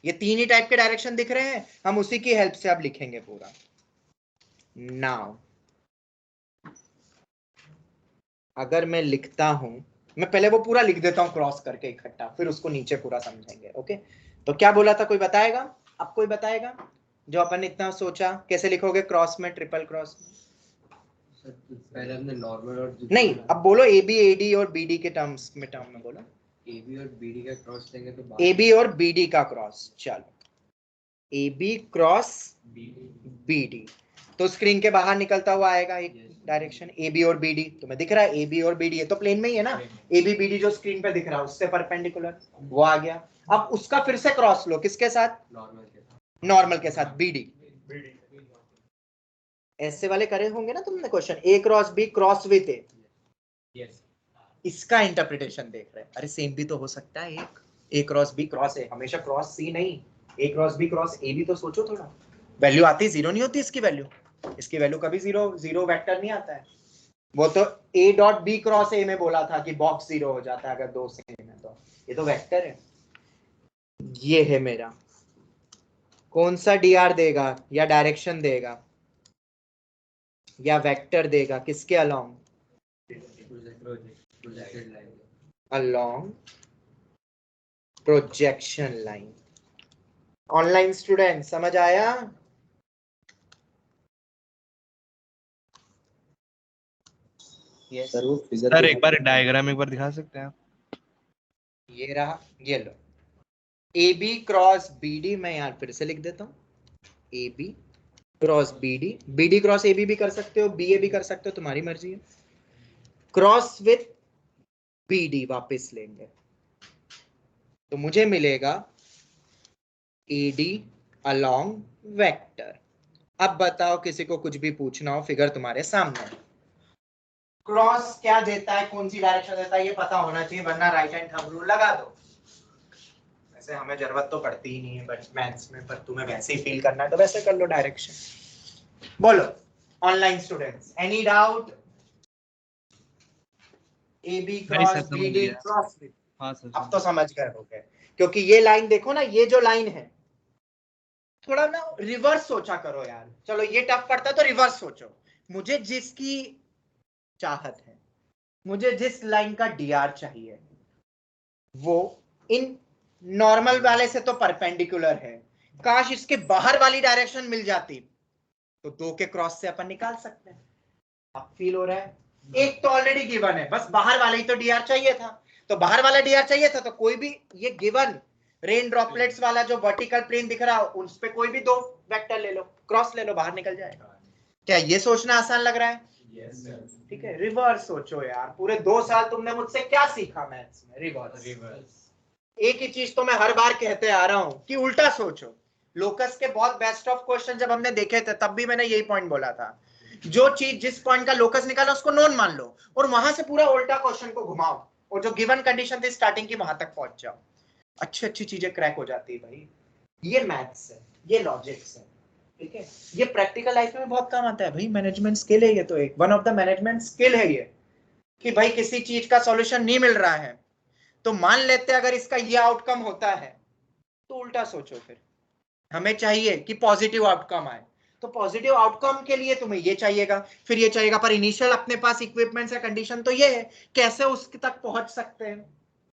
ये तीन ही टाइप के डायरेक्शन दिख रहे हैं। हम उसी की हेल्प से अब लिखेंगे पूरा। नाउ अगर मैं लिखता हूं, मैं पहले वो पूरा लिख देता हूं क्रॉस करके इकट्ठा, फिर उसको नीचे पूरा समझेंगे। ओके, तो क्या बोला था, कोई बताएगा? अब कोई बताएगा जो अपन इतना सोचा, कैसे लिखोगे क्रॉस में, ट्रिपल क्रॉस में? पहले हमने नॉर्मल और नहीं, अब बोलो ए बी, ए डी और बी डी के टर्म में बोलो। ए बी और बी डी का क्रॉस लेंगे तो ए बी और बी डी का क्रॉस, चलो A B cross B D, तो स्क्रीन के बाहर निकलता हुआ आएगा एक डायरेक्शन ए बी और बी डी। तुम्हें दिख रहा है ए बी और बी डी, ये तो प्लेन में ही है ना, ए बी बी डी जो स्क्रीन पे दिख रहा है उससे परपेंडिकुलर वो आ गया। अब उसका फिर से क्रॉस लो, किसके साथ? नॉर्मल के साथ, बी डी। ऐसे वाले करे होंगे ना तुमने question, a cross b cross with a, इसका इंटरप्रिटेशन देख रहे हैं। अरे सेम भी तो हो सकता है, एक ए क्रॉस बी क्रॉस ए, हमेशा क्रॉस सी नहीं, ए क्रॉस बी क्रॉस ए भी तो सोचो थोड़ा। वैल्यू आती जीरो नहीं होती इसकी वैल्यू, इसकी वैल्यू कभी जीरो वेक्टर नहीं आता है। वो तो A dot B cross A में बोला था कि बॉक्स जीरो हो जाता है अगर दो सेम है, तो ये तो वेक्टर है। ये है मेरा, कौन सा डीआर देगा या डायरेक्शन देगा या वेक्टर देगा, किसके along? Projected line. along projection line। Online student समझ आया? yes। सर वो फिगर सर एक बार डायग्राम एक बार दिखा सकते हैं आप? ये रहा, ये लो, a B cross B d, मैं यार फिर से लिख देता हूँ, a B cross B D cross a b भी कर सकते हो, बी ए भी कर सकते हो, तुम्हारी मर्जी है। क्रॉस विथ बी डी वापिस लेंगे तो मुझे मिलेगा ए डी अलोंग वेक्टर। अब बताओ किसी को कुछ भी पूछना हो, फिगर तुम्हारे सामने है। क्रॉस क्या देता है, कौन सी डायरेक्शन देता है, ये पता होना चाहिए, वरना राइट हैंड थंब रूल लगा दो। वैसे हमें जरूरत तो पड़ती ही नहीं है बट मैथ्स में, पर तुम्हें वैसे ही फील करना है तो वैसे कर लो डायरेक्शन। बोलो online students, any doubt? A B नहीं क्रॉस सर, समझ बी डी गया। क्रॉस बी, हाँ सर, अब तो समझ गए होगे। क्योंकि ये लाइन देखो ना, ये जो लाइन है, थोड़ा ना रिवर्स सोचा करो यार। चलो ये टफ पड़ता है तो रिवर्स सोचो। मुझे जिसकी चाहत है, मुझे जिस लाइन का डीआर चाहिए, वो इन नॉर्मल वाले से तो परपेंडिकुलर है, काश इसके बाहर वाली डायरेक्शन मिल जाती तो दो के क्रॉस से अपन निकाल सकते हैं। अब फील हो रहा है? एक तो ऑलरेडी गिवन है, बस बाहर वाले ही तो डीआर चाहिए था, तो बाहर वाला डीआर चाहिए था तो कोई भी ये गिवन रेन ड्रॉपलेट्स वाला जो वर्टिकल प्लेन दिख रहा है उस पे कोई भी दो वेक्टर ले लो, क्रॉस ले लो, बाहर निकल जाएगा। क्या ये सोचना आसान लग रहा है? ठीक है, रिवर्स सोचो यार। पूरे 2 साल तुमने मुझसे क्या सीखा मैथ्स में? रिवर्स। एक ही चीज तो मैं हर बार कहते आ रहा हूं कि उल्टा सोचो। लोकस के बहुत बेस्ट ऑफ क्वेश्चन जब हमने देखे थे तब भी मैंने यही पॉइंट बोला था, जो चीज जिस पॉइंट का लोकस निकाला उसको नोन मान लो और वहां से पूरा उल्टा क्वेश्चन को घुमाओ और जो गिवन कंडीशन थी स्टार्टिंग की वहां तक पहुंच जाओ, अच्छी अच्छी चीजें क्रैक हो जाती है भाई। ये मैथ्स है, ये लॉजिक्स है, ठीक है? ये प्रैक्टिकल लाइफ में बहुत काम आता है भाई। मैनेजमेंट स्किल है ये, तो एक one of the management skill है ये, कि भाई किसी चीज का सॉल्यूशन नहीं मिल रहा है तो मान लेते हैं अगर इसका ये आउटकम होता है तो उल्टा सोचो। फिर हमें चाहिए कि पॉजिटिव आउटकम आए, तो पॉजिटिव आउटकम के लिए तुम्हें ये चाहिएगा, फिर ये चाहिएगा, पर इनिशियल अपने पास इक्विपमेंट्स या कंडीशन तो ये है, कैसे उसके तक पहुंच सकते हैं।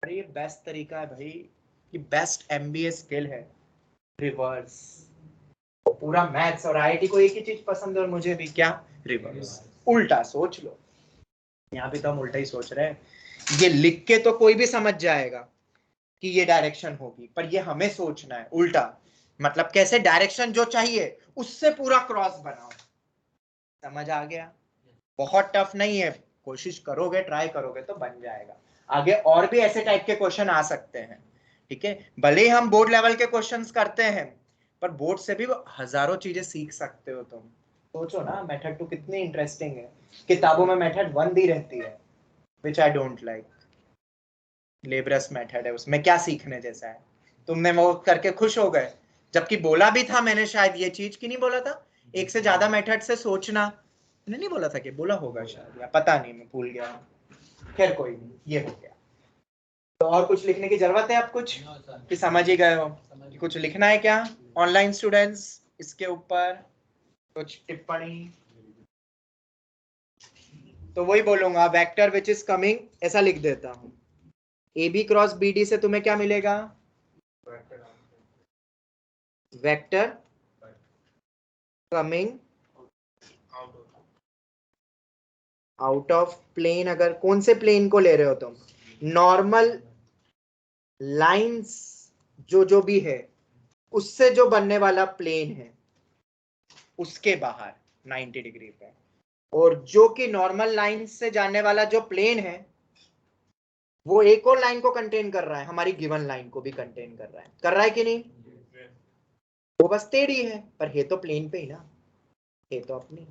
अरे ये बेस्ट तरीका है भाई, ये बेस्ट एमबीए स्किल है, रिवर्स। पूरा मैथ्स और आईआईटी को एक ही चीज पसंद है और मुझे भी, क्या? रिवर्स। उल्टा सोच लो। यहाँ पे तो हम उल्टा ही सोच रहे हैं। ये लिख के तो कोई भी समझ जाएगा कि ये डायरेक्शन होगी, पर ये हमें सोचना है उल्टा, मतलब कैसे डायरेक्शन जो चाहिए उससे पूरा क्रॉस बनाओ। समझ आ गया? बहुत टफ नहीं है, कोशिश करोगे, ट्राई करोगे तो बन जाएगा। आगे और भी ऐसे टाइप के क्वेश्चन आ सकते हैं, ठीक है? भले ही हम बोर्ड लेवल के क्वेश्चंस करते हैं, पर बोर्ड से भी हजारों चीजें सीख सकते हो तुम। सोचो ना, मेथड 2 कितनी इंटरेस्टिंग है। किताबों में मेथड 1 दी रहती है, विच आई डोंट लाइक। लेब्रस मेथड है, उसमें क्या सीखने जैसा है? तुमने वो करके खुश हो गए, जबकि बोला भी था मैंने शायद ये चीज, कि नहीं बोला था? एक से ज्यादा मेथड से सोचना, मैंने नहीं बोला था कि? बोला होगा शायद, या पता नहीं, मैं भूल गया। खैर कोई नहीं, ये हो गया। तो और कुछ लिखने की जरूरत है? आप कुछ कि समझ ही गए हो? कुछ लिखना है क्या ऑनलाइन स्टूडेंट्स इसके ऊपर? कुछ टिप्पणी? तो वही बोलूंगा, वेक्टर विच इज कमिंग, ऐसा लिख देता हूं। A B cross B D से तुम्हें क्या मिलेगा? Vector coming out of plane. अगर कौन से प्लेन को ले रहे हो तुम? नॉर्मल लाइंस जो भी है उससे जो बनने वाला प्लेन है उसके बाहर 90 डिग्री पे, और जो कि नॉर्मल लाइन से जाने वाला जो प्लेन है वो एक और लाइन को कंटेन कर रहा है, हमारी गिवन लाइन को भी कंटेन कर रहा है कि नहीं? वो बस टेढ़ी है, पर है तो प्लेन पे ही ना, है तो अपनी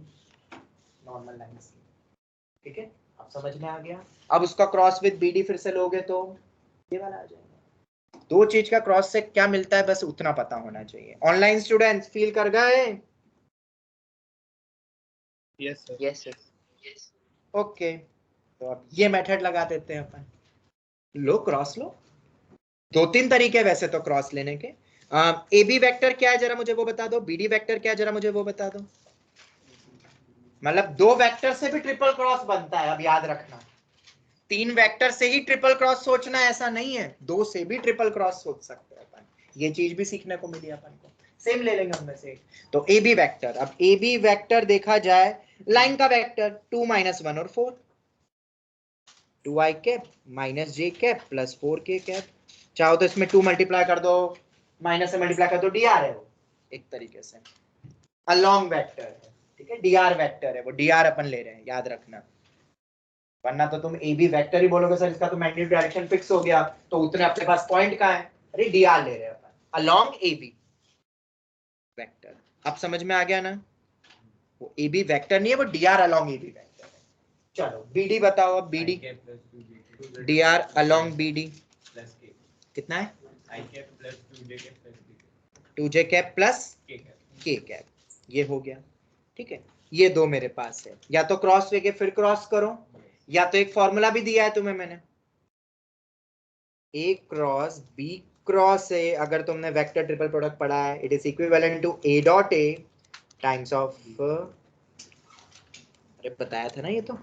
नॉर्मल लाइन से। ठीक है, अब समझ में आ गया। अब उसका क्रॉस विद BD फिर से लोगे तो ये वाला आ जाएगा। दो चीज का क्रॉस से क्या मिलता है बस उतना पता होना चाहिए। ऑनलाइन स्टूडेंट्स फील कर गए? Yes sir. Yes sir. Okay, तो अब ये मेथड लगा देते हैं अपन। लो क्रॉस लो, दो तीन तरीके वैसे तो क्रॉस लेने के। AB वेक्टर क्या है जरा मुझे वो बता दो, BD वेक्टर क्या है जरा मुझे वो बता दो। मतलब दो वेक्टर से भी ट्रिपल क्रॉस बनता है, अब याद रखना। तीन वेक्टर से ही ट्रिपल क्रॉस सोचना ऐसा नहीं है, दो से भी ट्रिपल क्रॉस सोच सकते हैं अपन। ये चीज भी सीखने को मिली अपन को। सेम ले लेंगे उनमें से। तो AB वेक्टर, अब AB वेक्टर देखा जाए लाइन का वेक्टर 2 -1 और 4, 2i cap minus j cap plus 4k cap. चाहो तो इसमें 2 मल्टीप्लाई कर दो, माइनस से मल्टीप्लाई कर दो, dr है वो एक तरीके से। अलोंग वेक्टर है, ठीक है, dr वेक्टर है वो, dr अपन ले रहे हैं, याद रखना। वरना तो तुम AB वेक्टर ही बोलोगे सर इसका तो मैग्नेटिक डायरेक्शन फिक्स हो गया, तो उतने अपने पास पॉइंट कहाँ है? अरे dr ले रहे हैं अपन, अलोंग AB वेक्टर। अब समझ में आ गया ना? वो AB वेक्टर नहीं है, वो dr अलोंग AB वेक्टर है। चलो BD बताओ अब, BD dr along BD plus के कितना है? I cap plus 2j cap plus k 2j cap plus cap k cap, ये हो गया। ठीक है, ये दो मेरे पास है, या तो क्रॉस लेके फिर क्रॉस करो, या तो एक फॉर्मूला भी दिया है तुम्हें मैंने, A cross B cross A, अगर तुमने वेक्टर ट्रिपल प्रोडक्ट पढ़ा है, it is equivalent to A dot A times of, अरे बताया था ना ये तो,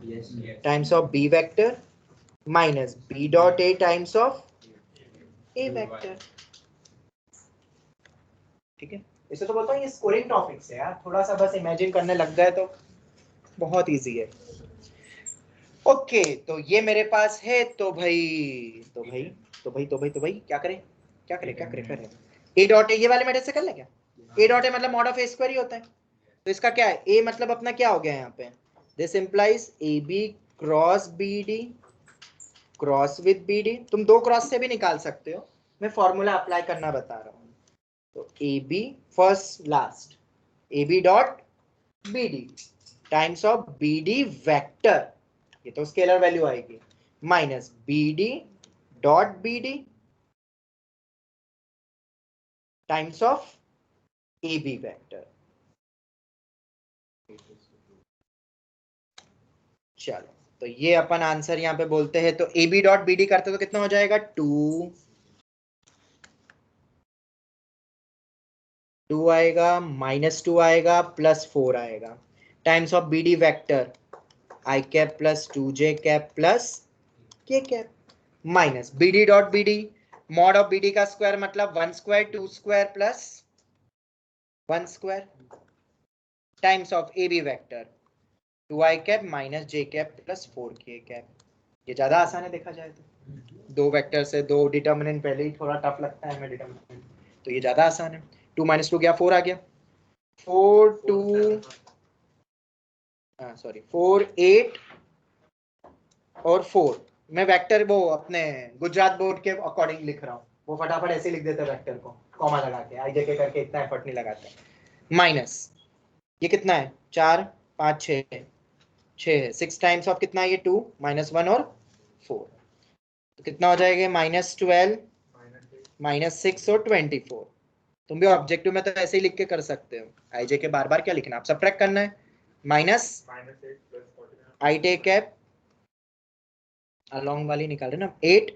times of B vector minus B dot A times of A vector. ठीक है, इसे तो बोलता हूँ ये स्कोरिंग टॉपिक्स है यार, थोड़ा सा बस इमेजिन करने लग गए तो बहुत इजी है। ओके, तो ये मेरे पास है, तो भाई क्या करें क्या करें क्या करें करें। ए डॉट ए ये वाले मेथड से कर ले क्या? ए डॉट ए मतलब मॉड ऑफ ए स्क्वायर ही होता है, तो इसका क्या है? ए मतलब अपना क्या हो गया यहाँ पे? This implies A B cross B D cross with B D. तुम दो क्रॉस से भी निकाल सकते हो, मैं फॉर्मूला अप्लाई करना बता रहा हूँ। तो A B first last, A B dot B D times of B D vector, ये तो स्केलर वैल्यू आएगी, minus B D dot B D times of A B vector. चलो, तो ये अपन आंसर यहाँ पे बोलते हैं, तो A B dot B D करते तो कितना हो जाएगा? 2 आएगा, -2 आएगा, +4 आएगा, times of B D vector i cap plus 2j cap plus k cap, minus B D dot B D, mod of B D का स्क्वायर मतलब 1 square 2 square plus 1 square times of A B vector 2i cap minus j cap plus 4k cap. ये ज्यादा आसान है देखा जाए तो, दो वेक्टर से दो डिटर्मिनेंट पहले ही थोड़ा टफ लगता है हमें डिटर्मिनेंट, तो ये ज्यादा आसान है। 2 - 2 गया 4 आ गया, 4 2 सॉरी 4 8 और 4, मैं वेक्टर वो अपने गुजरात बोर्ड के अकॉर्डिंग लिख रहा हूँ, वो फटाफट ऐसे लिख देते वेक्टर को कॉमा लगा के, आई जेके करके इतना एफर्ट नहीं लगाते। माइनस ये कितना है? 4 5 6 6 है, 6 टाइम्स ऑफ कितना है ये? 2 -1 और 4, तो कितना हो जाएगा? -12 -6 और 24। तुम भी ऑब्जेक्टिव में तो ऐसे ही लिख के कर सकते हो, आई जे के बार बार क्या लिखना, आप सब्ट्रैक्ट करना है, minus i take cap along वाली निकाल रहे ना, 8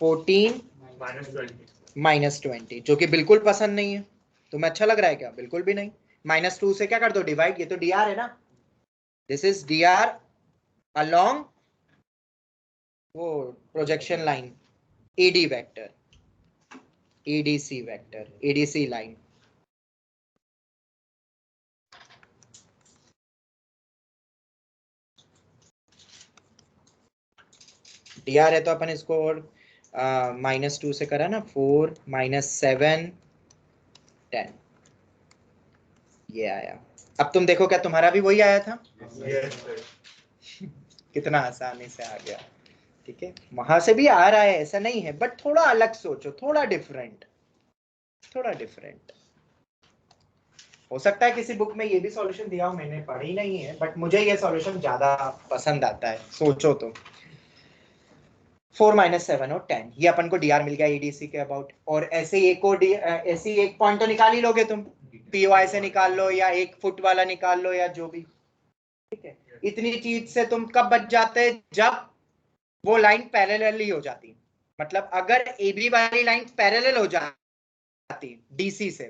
14 -20, जो कि बिल्कुल पसंद नहीं है। तुम्हें अच्छा लग रहा है क्या? बिल्कुल भी नहीं। -2 से क्या कर दो? डिवाइड, ये तो dr है ना, दिस इज dr अलोंग वो projection line AD vector, ADC vector, ADC line. dr है तो अपन इसको और -2 से करा ना, 4 -7 10, ये आया। अब तुम देखो क्या तुम्हारा भी वही आया था? कितना आसानी से आ गया। ठीक है, वहां से भी आ रहा है ऐसा नहीं है, बट थोड़ा अलग सोचो, थोड़ा डिफरेंट, थोड़ा डिफरेंट। हो सकता है किसी बुक में ये भी सॉल्यूशन दिया हो, मैंने पढ़ी नहीं है, बट मुझे ये सॉल्यूशन ज्यादा पसंद आता है। सोचो तो 4 - 7 और 10, ये अपन को डीआर मिल गया ईडीसी के अबाउट। और ऐसे एक और ऐसी एक पॉइंट तो निकाल ही लोगे तुम, पीओआई से निकाल लो या 1 फुट वाला निकाल लो या जो भी, ठीक है। इतनी चीज से तुम कब बच जाते, जब वो लाइन पैरेलल हो जाती, मतलब अगर एबी वाली लाइन पैरेलल हो जाती डीसी से,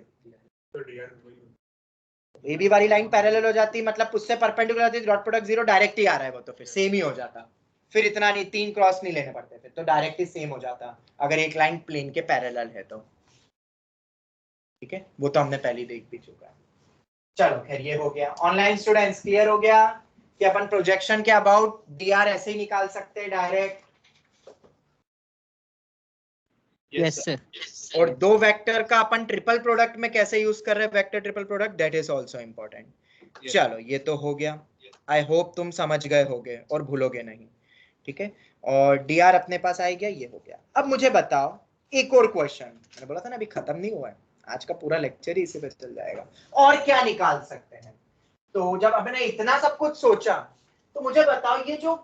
एबी वाली लाइन पैरेलल हो जाती मतलब उससे परपेंडिकुलर आती, डॉट प्रोडक्ट 0 डायरेक्ट ही आ रहा है, वो तो फिर सेम ही हो जाता, फिर इतना नहीं 3 क्रॉस नहीं लेने पड़ते, फिर तो डायरेक्ट ही सेम हो जाता अगर एक लाइन प्लेन के पैरेलल है तो, ठीक है। वो तो हमने पहले देख भी चुका है। चलो खैर ये हो गया। ऑनलाइन स्टूडेंट्स क्लियर हो गया कि अपन प्रोजेक्शन के अबाउट डीआर ऐसे ही निकाल सकते हैं डायरेक्ट, यस सर। और दो वेक्टर का अपन ट्रिपल प्रोडक्ट में कैसे यूज कर रहे हैं, vector triple product, that is also important. चलो ये तो हो गया, आई होप तुम समझ गए होगे और भूलोगे नहीं, ठीक है। और डीआर अपने पास आ गया, ये हो गया। अब मुझे बताओ एक और क्वेश्चन, मैंने बोला था ना अभी खत्म नहीं हुआ है, आज का पूरा लेक्चर ही इसी पे चल जाएगा। और क्या निकाल सकते हैं, तो जब अपने इतना सब कुछ सोचा तो मुझे बताओ ये जो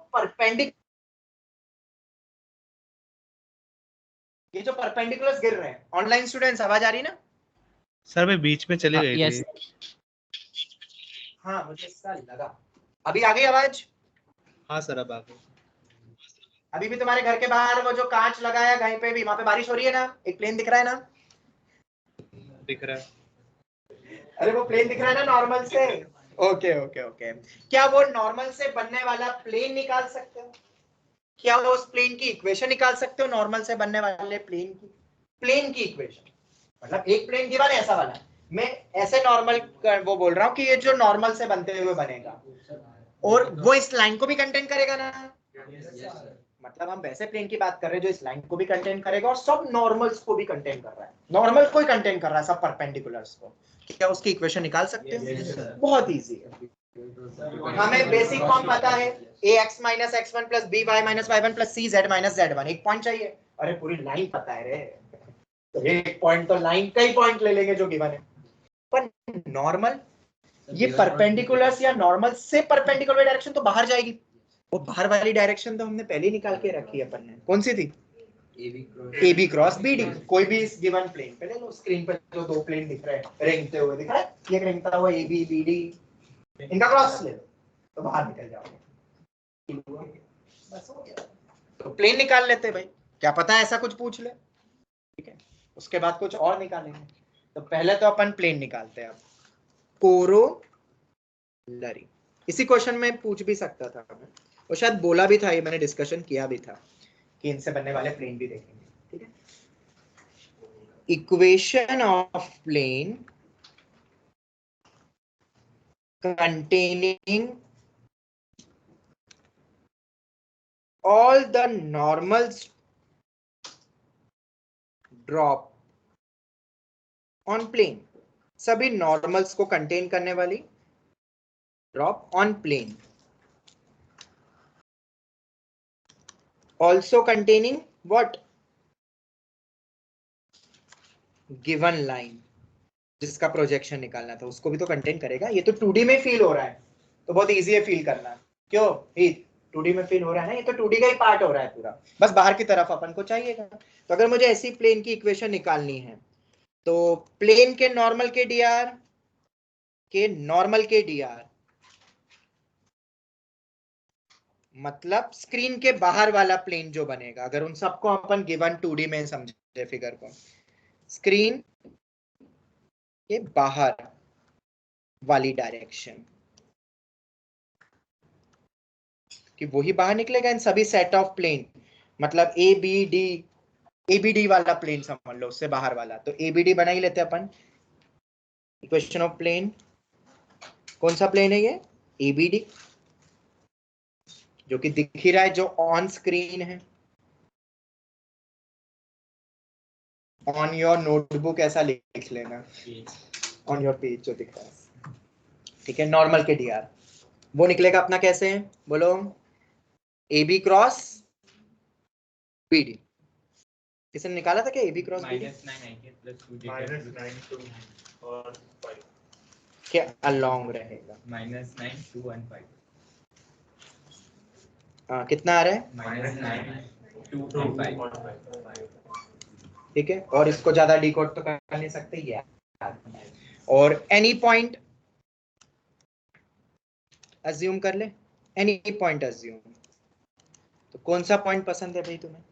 परपेंडिकुलर्स गिर रहे हैं, ऑनलाइन स्टूडेंट्स आवाज आ रही ना? सर मैं बीच में चली गई यस थी। हाँ मुझे इसका लगा। अभी आ गई आवाज? हाँ सर अब आ गई। अभी भी तुम्हारे घर के बाहर वो जो कांच लगाया कहीं पे भी, वहां पे बारिश हो रही है ना, एक प्लेन दिख रहा है ना? दिख रहा है। अरे वो प्लेन दिख रहा है ना नॉर्मल से? Okay okay okay. क्या वो नॉर्मल से बनने वाला प्लेन निकाल सकते हो? क्या वो उस प्लेन की इक्वेशन निकाल सकते हो, नॉर्मल से बनने वाले प्लेन की इक्वेशन? मतलब एक प्लेन गिवन है ऐसा वाला, मैं ऐसे नॉर्मल वो बोल रहा हूँ कि ये जो नॉर्मल से बनते हुए बनेगा और वो इस लाइन को भी कंटेन करेगा ना, मतलब हम वैसे प्लेन की बात कर रहे हैं जो इस लाइन को भी कंटेन करेगा और सब नॉर्मल्स को भी कंटेन कर रहा है, नॉर्मल को ही कंटेन कर रहा है सब परपेंडिकुलर्स को। क्या उसकी इक्वेशन निकाल सकते हैं? बहुत इजी है, हमें बेसिक फॉर्म पता है, ax - x1 + by - y1 + cz - z1। एक पॉइंट चाहिए, अरे पूरी लाइन पता है रे, तो एक पॉइंट तो लाइन का ही पॉइंट ले लेंगे जो गिवन है। पर नॉर्मल, ये परपेंडिकुलर्स या नॉर्मल से परपेंडिकुलर डायरेक्शन तो बाहर जाएगी, वो बाहर वाली डायरेक्शन तो हमने पहले ही निकाल के रखी है अपन ने, कौन सी थी? AB cross BD। कोई भी इस गिवन प्लेन पे ले लो, स्क्रीन पे जो दो प्लेन दिख रहे हैं रेंगते हुए दिख रहा है, ये रेंगता हुआ AB BD, इनका क्रॉस ले लो तो बाहर निकल जाओगे, बस हो गया। तो प्लेन निकाल लेते भाई, क्या पता ऐसा कुछ पूछ ले, ठीक है, उसके बाद कुछ और निकालेंगे। तो पहले तो अपन प्लेन निकालते हैं। अब कोरोलरी इसी क्वेश्चन में पूछ भी सकता था मैं, और शायद बोला भी था, ये मैंने डिस्कशन किया भी था कि इनसे बनने वाले प्लेन भी देखेंगे, ठीक है। Equation of plane containing all the normals drop on plane, सभी नॉर्मल्स को कंटेन करने वाली drop on plane, also containing what, given line जिसका प्रोजेक्शन निकालना था उसको भी तो कंटेन करेगा। ये तो 2D में फील हो रहा है तो बहुत इजी है फील करना, क्यों? 2D में फील हो रहा है ना, ये तो 2D का ही पार्ट हो रहा है पूरा, बस बाहर की तरफ अपन को चाहिएगा। तो अगर मुझे ऐसी प्लेन की इक्वेशन निकालनी है तो प्लेन के नॉर्मल के डीआर मतलब स्क्रीन के बाहर वाला प्लेन जो बनेगा, अगर उन सबको अपन गिवन 2D में समझे फिगर को, स्क्रीन के बाहर वाली डायरेक्शन कि वही बाहर निकलेगा इन सभी सेट ऑफ प्लेन, मतलब एबीडी वाला प्लेन समझ लो, उससे बाहर वाला, तो एबीडी बना ही लेते अपन। इक्वेशन ऑफ प्लेन, कौन सा प्लेन है ये? एबीडी, जो कि दिख ही रहा है, जो ऑन स्क्रीन है, ऑन योर नोटबुक ऐसा लिख लेना, ऑन योर पेज जो दिख रहा है, ठीक है। नॉर्मल के डीआर वो निकलेगा अपना कैसे, बोलो? AB क्रॉस BD, किसने निकाला था क्या AB क्रॉस BD? -9 -9 और 5 के अलोंग रहेगा। -9 2 1 5 कितना आ रहा है? -9 2 1 5 ठीक है, और इसको ज्यादा डिकोड तो कर नहीं सकते ये। और एनी पॉइंट अज्यूम कर ले, एनी पॉइंट अज्यूम। तो कौन सा पॉइंट पसंद है भाई तुम्हें?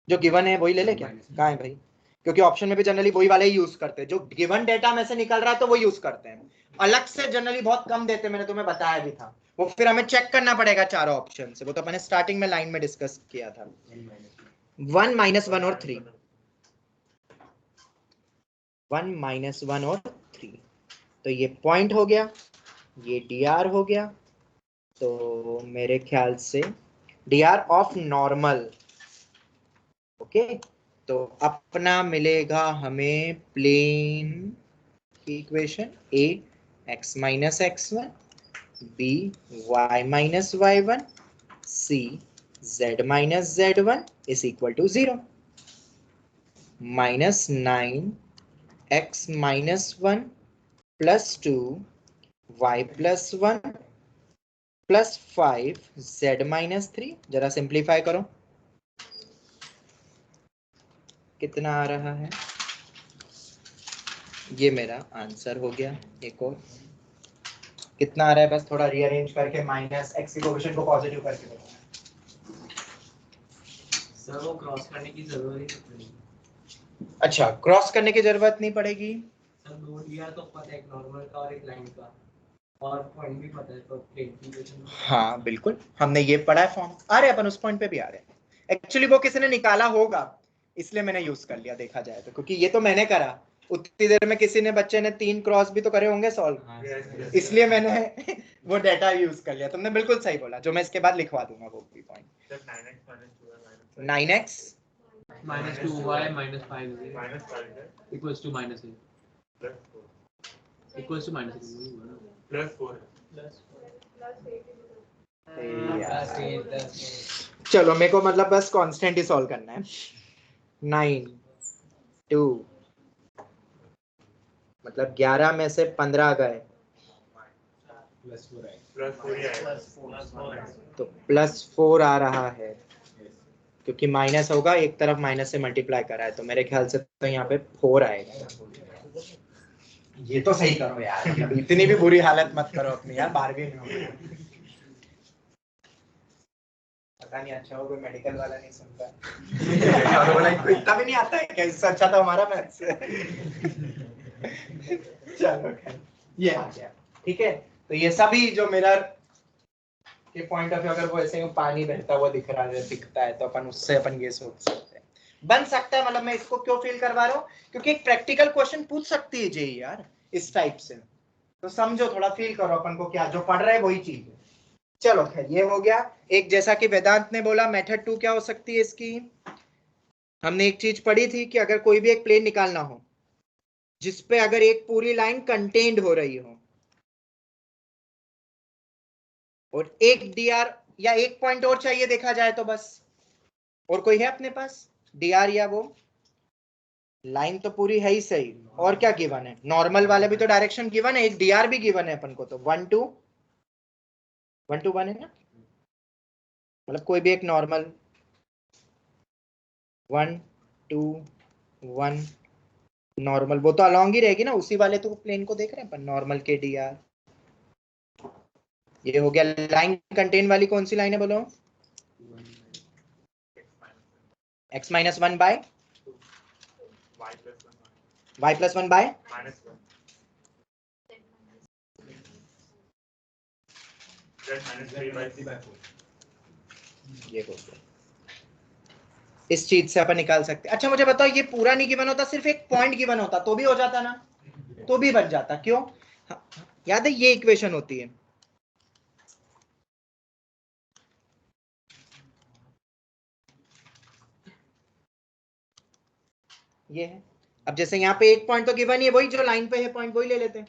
जो गिवन है वही ले ले क्या? कहाँ है भाई? क्योंकि ऑप्शन में भी जनरली वही वाले ही यूज करते हैं, जो गिवन डेटा में से निकल रहा है तो वो यूज करते हैं। अलग से जनरली बहुत कम देते हैं, मैंने तुम्हें बताया भी था। वो फिर हमें चेक करना पड़ेगा चारों ऑप्शन से, वो तो अपने स्टार्टिंग में लाइन में डिस्कस किया था। 1 -1 और 3, 1 -1 और 3, तो ये पॉइंट हो गया, ये dr हो गया। तो मेरे ख्याल से dr ऑफ नॉर्मल, ओके। तो अपना मिलेगा हमें प्लेन की equation a x - x1, b y - y1, c z - z1 is equal to 0, -9 x - 1 plus 2 y plus 1 plus 5 z - 3। जरा सिंप्लीफाई करो, कितना आ रहा है? ये मेरा आंसर हो गया। एक और कितना आ रहा है? बस थोड़ा रीअरेंज करके माइनस एक्स की कोएफिशिएंट को पॉजिटिव करके दो। सर वो क्रॉस करने की जरूरत ही नहीं। अच्छा, क्रॉस करने की जरूरत नहीं पड़ेगी। सर दो दिया तो पता है, एक नॉर्मल का और एक लाइन का, और पॉइंट भी पता है तो प्लेन की इक्वेशन। हाँ बिल्कुल, हमने ये पढ़ा है फॉर्म। आ रहे अपन उस पॉइंट पे भी आ रहे हैं। एक्चुअली वो किसी ने निकाला होगा इसलिए मैंने यूज कर लिया, देखा जाए तो, क्योंकि ये तो मैंने करा उतनी देर में किसी ने बच्चे ने 3 क्रॉस भी तो करे होंगे सॉल्व, इसलिए मैंने वो डाटा यूज कर लिया। तुमने बिल्कुल सही बोला, जो मैं इसके बाद लिखवा दूंगा वो भी point. 9x -2y -5 equals to -8 equals to -8 चलो मेरे को मतलब बस कांस्टेंट ही सॉल्व करना है। 9 2 मतलब 11 में से 15 गए तो +4 आ रहा है, क्योंकि माइनस होगा, एक तरफ माइनस से मल्टीप्लाई करा है, तो मेरे ख्याल से तो यहाँ पे 4 आएगा। ये तो सही करो यार, मतलब इतनी भी बुरी हालत मत करो अपनी यार 12वीं में। पता नहीं, अच्छा हो कोई मेडिकल वाला नहीं सुनता और बोला इनको इतना भी नहीं आता है क्या? इससे अच्छा तो हमारा मैथ्स। चलो ये आ गया, ठीक है। तो ये सभी जो मिरर के पॉइंट ऑफ व्यू, अगर वो ऐसे पानी बहता हुआ दिखता है तो अपन उससे अपन ये सोच सकते हैं, बन सकता है। मतलब मैं इसको क्यों फील करवा रहा हूँ, क्योंकि एक प्रैक्टिकल क्वेश्चन पूछ सकती है जेई यार इस टाइप से, तो समझो, थोड़ा फील करो अपन को क्या जो पढ़ रहे हैं वही चीज है। चलो खैर ये हो गया एक। जैसा कि वेदांत ने बोला, मेथड 2 क्या हो सकती है इसकी? हमने एक चीज पढ़ी थी कि अगर कोई भी एक प्लेन निकालना हो जिसपे अगर एक पूरी लाइन कंटेन्ड हो रही हो और एक dr या एक पॉइंट और चाहिए देखा जाए तो बस, और कोई है अपने पास dr या वो लाइन तो पूरी है ही सही, और क्या गिवन है? नॉर्मल वाले भी तो डायरेक्शन गिवन है, एक dr भी गिवन है अपन को, तो 1 2 1 2 1 है ना, मतलब कोई भी एक नॉर्मल 1 2 1 नॉर्मल, वो तो अलोंग ही रहेगी ना, उसी वाले तो प्लेन को देख रहे हैं अपन, नॉर्मल के dr। ये हो गया। लाइन कंटेन वाली कौन सी लाइन है बोलो? x - 1 बाय y + 1 बाय ये हो गया। इस चीज से अपन निकाल सकते हैं। अच्छा मुझे बताओ, ये पूरा नहीं गिवन होता, सिर्फ एक पॉइंट गिवन होता तो भी हो जाता ना, तो भी बन जाता। क्यों? याद है ये इक्वेशन होती है, ये है। अब जैसे यहाँ पे एक पॉइंट तो गिवन ही है, वही जो लाइन पे है पॉइंट वही ले लेते हैं।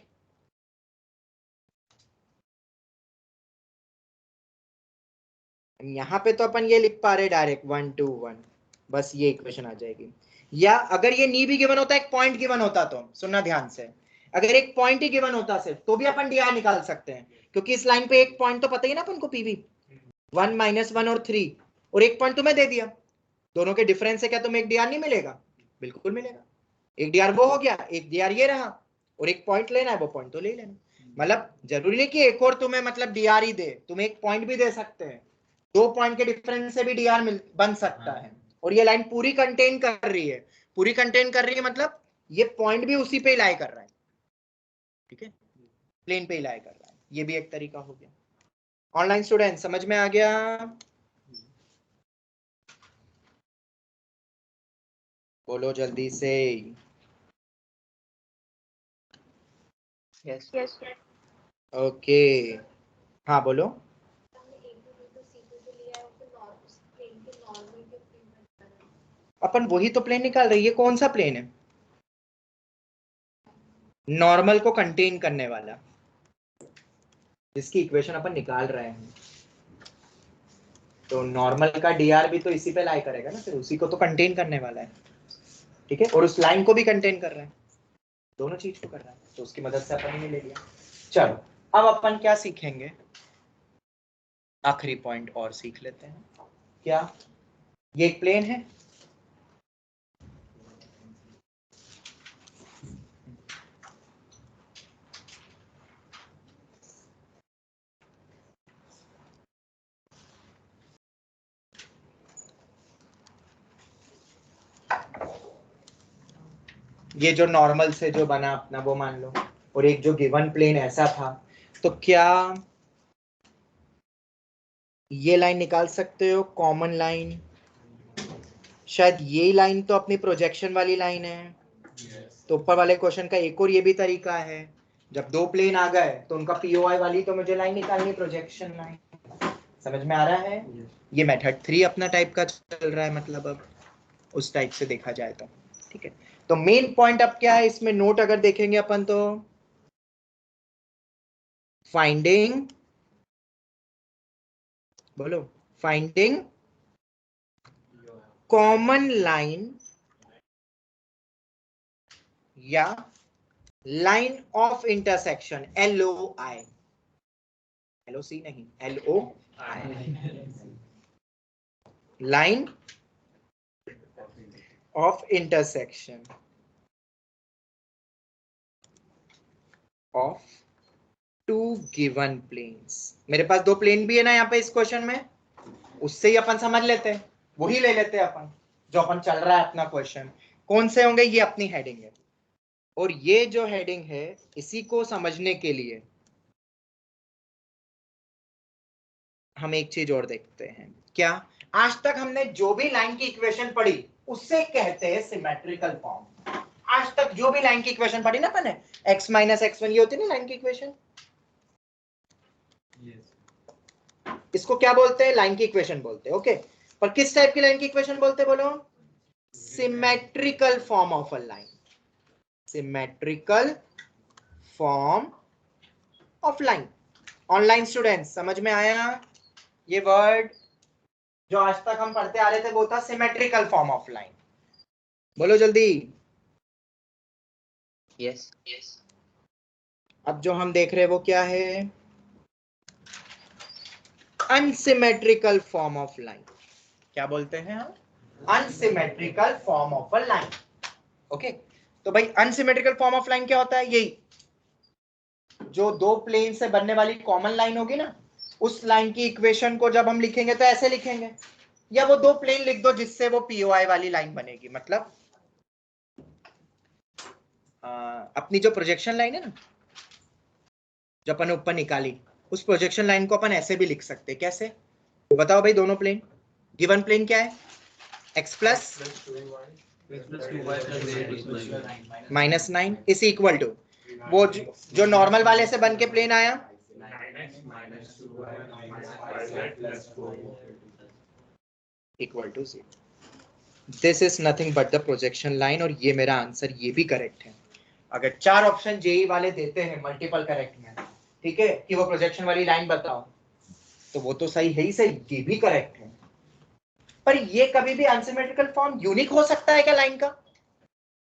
यहाँ पे तो अपन ये लिख पा रहे डायरेक्ट 1 2 1, बस ये इक्वेशन आ जाएगी। या अगर ये नी भी गिवन होता, एक पॉइंट गिवन होता, तो सुनना ध्यान से, अगर एक पॉइंट ही गिवन होता सिर्फ तो भी अपन डी आर निकाल सकते हैं, क्योंकि इस लाइन पे एक पॉइंट तो पता ही ना अपन को पीवी 1 -1 और 3, और एक पॉइंट तुम्हें दे दिया, दोनों के डिफरेंस से क्या तुम्हें एक डी आर नहीं मिलेगा? बिल्कुल मिलेगा। एक डी आर वो हो गया, एक डी आर ये रहा, और एक पॉइंट लेना है वो पॉइंट तो ले लेना। मतलब जरूरी नहीं कि एक और तुम्हें मतलब डी आर ही दे, तुम्हें एक पॉइंट भी दे सकते हैं, 2 पॉइंट के डिफरेंस से भी डी आर बन सकता है। और ये लाइन पूरी कंटेन कर रही है, पूरी कंटेन कर रही है मतलब ये पॉइंट भी उसी पे लाई कर रहा है, ठीक है, प्लेन पे लाई कर रहा है। ये भी एक तरीका हो गया। ऑनलाइन स्टूडेंट समझ में आ गया? बोलो जल्दी से। यस यस ओके, हाँ बोलो। अपन वही तो प्लेन निकाल रहे हैं। ये कौन सा प्लेन है? नॉर्मल को कंटेन करने वाला, जिसकी इक्वेशन अपन निकाल रहे हैं। तो नॉर्मल का डीआर भी तो इसी पे लाई करेगा ना, फिर उसी को तो कंटेन करने वाला है, ठीक है, और उस लाइन को भी कंटेन कर रहा है, दोनों चीज को कर रहा है, तो उसकी मदद से अपन ने ले लिया। चलो अब अपन क्या सीखेंगे, आखिरी पॉइंट और सीख लेते हैं। क्या ये एक प्लेन है? ये जो नॉर्मल से जो बना अपना वो मान लो, और एक जो गिवन प्लेन ऐसा था, तो क्या ये लाइन निकाल सकते हो, कॉमन लाइन? शायद ये लाइन तो अपनी प्रोजेक्शन वाली लाइन है। तो ऊपर वाले क्वेश्चन का एक और ये भी तरीका है, जब दो प्लेन आ गए तो उनका पीओआई वाली तो मुझे लाइन निकालनी, प्रोजेक्शन लाइन। समझ में आ रहा है? ये मेथड 3 अपना टाइप का चल रहा है, मतलब अब उस टाइप से देखा जाए तो, ठीक है। तो मेन पॉइंट अब क्या है इसमें, नोट अगर देखेंगे अपन तो फाइंडिंग, बोलो, फाइंडिंग कॉमन लाइन या line of intersection, LOI, LOC नहीं, LOI, line of intersection of two given planes. मेरे पास दो प्लेन भी है ना यहाँ पे इस क्वेश्चन में, उससे ही अपन समझ लेते हैं, वही ले लेते हैं अपन जो अपन चल रहा है अपना क्वेश्चन। कौन से होंगे? ये अपनी हेडिंग है, और ये जो हेडिंग है इसी को समझने के लिए हम एक चीज और देखते हैं। क्या आज तक हमने जो भी लाइन की इक्वेशन पढ़ी उससे कहते हैं सिमेट्रिकल फॉर्म। आज तक जो भी लाइन की इक्वेशन पढ़ी ना अपन ने, x - x1 ये होती है ना लाइन की इक्वेशन, इसको क्या बोलते हैं? लाइन की इक्वेशन बोलते हैं, ओके। पर किस टाइप की लाइन की इक्वेशन बोलते हैं बोलो? Symmetrical form of a line, symmetrical form of line. Online students समझ में आया? ये वर्ड जो आज तक हम पढ़ते आ रहे थे वो था सिमेट्रिकल फॉर्म ऑफ लाइन। बोलो जल्दी। यस अब जो हम देख रहे हैं वो क्या है? Unsymmetrical form of line. क्या बोलते हैं हम? Unsymmetrical form of a line, okay. तो भाई अनसिमेट्रिकल फॉर्म ऑफ लाइन क्या होता है? यही जो दो प्लेन से बनने वाली कॉमन लाइन होगी ना, उस लाइन की इक्वेशन को जब हम लिखेंगे तो ऐसे लिखेंगे, या वो दो प्लेन लिख दो जिससे वो पीओआई वाली लाइन बनेगी। मतलब अपनी जो प्रोजेक्शन लाइन है ना, जो अपन ऊपर निकाली, उस प्रोजेक्शन लाइन को अपन ऐसे भी लिख सकते हैं। कैसे? तो बताओ भाई, दोनों प्लेन, गिवन प्लेन क्या है? x plus -9 is equal to वो जो नॉर्मल वाले से बन के प्लेन आया, equal to 0। This is nothing but the projection line, और ये मेरा आंसर ये भी करेक्ट है। अगर 4 ऑप्शन जेई वाले देते हैं मल्टीपल करेक्ट में, ठीक है, कि वो प्रोजेक्शन वाली लाइन बताओ, तो वो तो सही है ही सही, ये भी करेक्ट है। पर ये कभी भी अनसिमेट्रिकल फॉर्म यूनिक हो सकता है क्या लाइन का?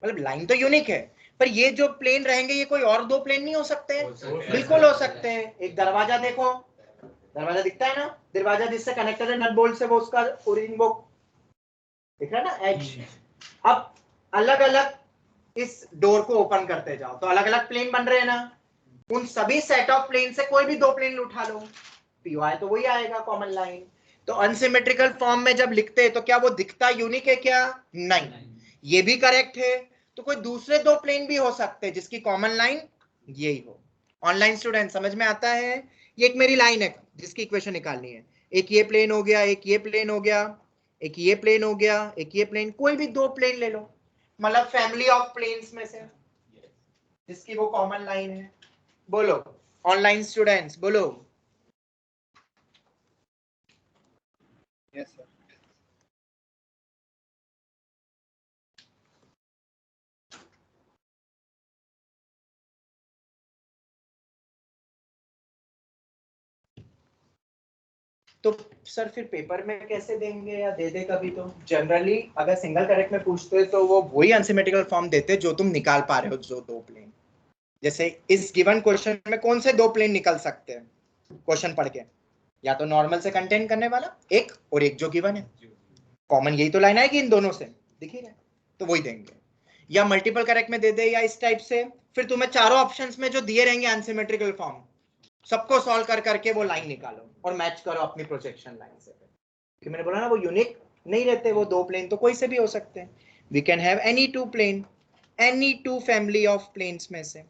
मतलब लाइन तो यूनिक है, पर ये जो प्लेन रहेंगे ये कोई और दो प्लेन नहीं हो सकते? बिल्कुल हो सकते हैं। एक दरवाजा देखो, दरवाजा दिखता है ना, दरवाजा जिससे कनेक्टेड है नट बोल्ट से, वो उसका ओरिजिन वो दिख रहा है ना, एज। अब अलग अलग इस डोर को ओपन करते जाओ तो अलग अलग प्लेन बन रहे हैं ना, उन सभी सेट ऑफ प्लेन से कोई भी दो प्लेन उठा लो, पीओआई तो वही आएगा, कॉमन लाइन। तो अनसिमेट्रिकल फॉर्म में जब लिखते हैं तो क्या वो दिखता यूनिक है क्या? नहीं। ये भी करेक्ट है। तो कोई दूसरे दो प्लेन भी हो सकते हैं जिसकी कॉमन लाइन यही हो। ऑनलाइन स्टूडेंट समझ में आता है? ये एक मेरी लाइन है जिसकी इक्वेशन निकालनी है। एक ये प्लेन हो गया, एक ये प्लेन हो गया, एक ये प्लेन हो गया, एक ये प्लेन, कोई भी दो प्लेन ले लो, मतलब फैमिली ऑफ प्लेन्स में से जिसकी वो कॉमन लाइन है। बोलो ऑनलाइन स्टूडेंट्स, बोलो। Yes sir. तो सर फिर पेपर में कैसे देंगे या दे दे कभी? तो जनरली अगर सिंगल करेक्ट में पूछते तो वो वही अनसिमेट्रिकल फॉर्म देते जो तुम निकाल पा रहे हो, जो दो प्लेन। जैसे इस गिवन क्वेश्चन में कौन से दो प्लेन निकल सकते हैं क्वेश्चन पढ़ के? या तो नॉर्मल से कंटेन करने वाला एक, और एक जो गिवन है, कॉमन यही तो लाइन आएगी इन दोनों से, दिख ही रहा है, तो वही देंगे। या मल्टीपल करेक्ट में दे दे, या इस टाइप से फिर तुम्हें चारों ऑप्शंस में जो दिए रहेंगे अनसिमेट्रिकल फॉर्म, सबको सॉल्व कर करके वो लाइन निकालो और मैच करो अपनी प्रोजेक्शन लाइन से। क्योंकि मैंने बोला ना वो यूनिक नहीं रहते, वो दो प्लेन तो कोई से भी हो सकते हैं। We can have any two plane, any two family of planes में से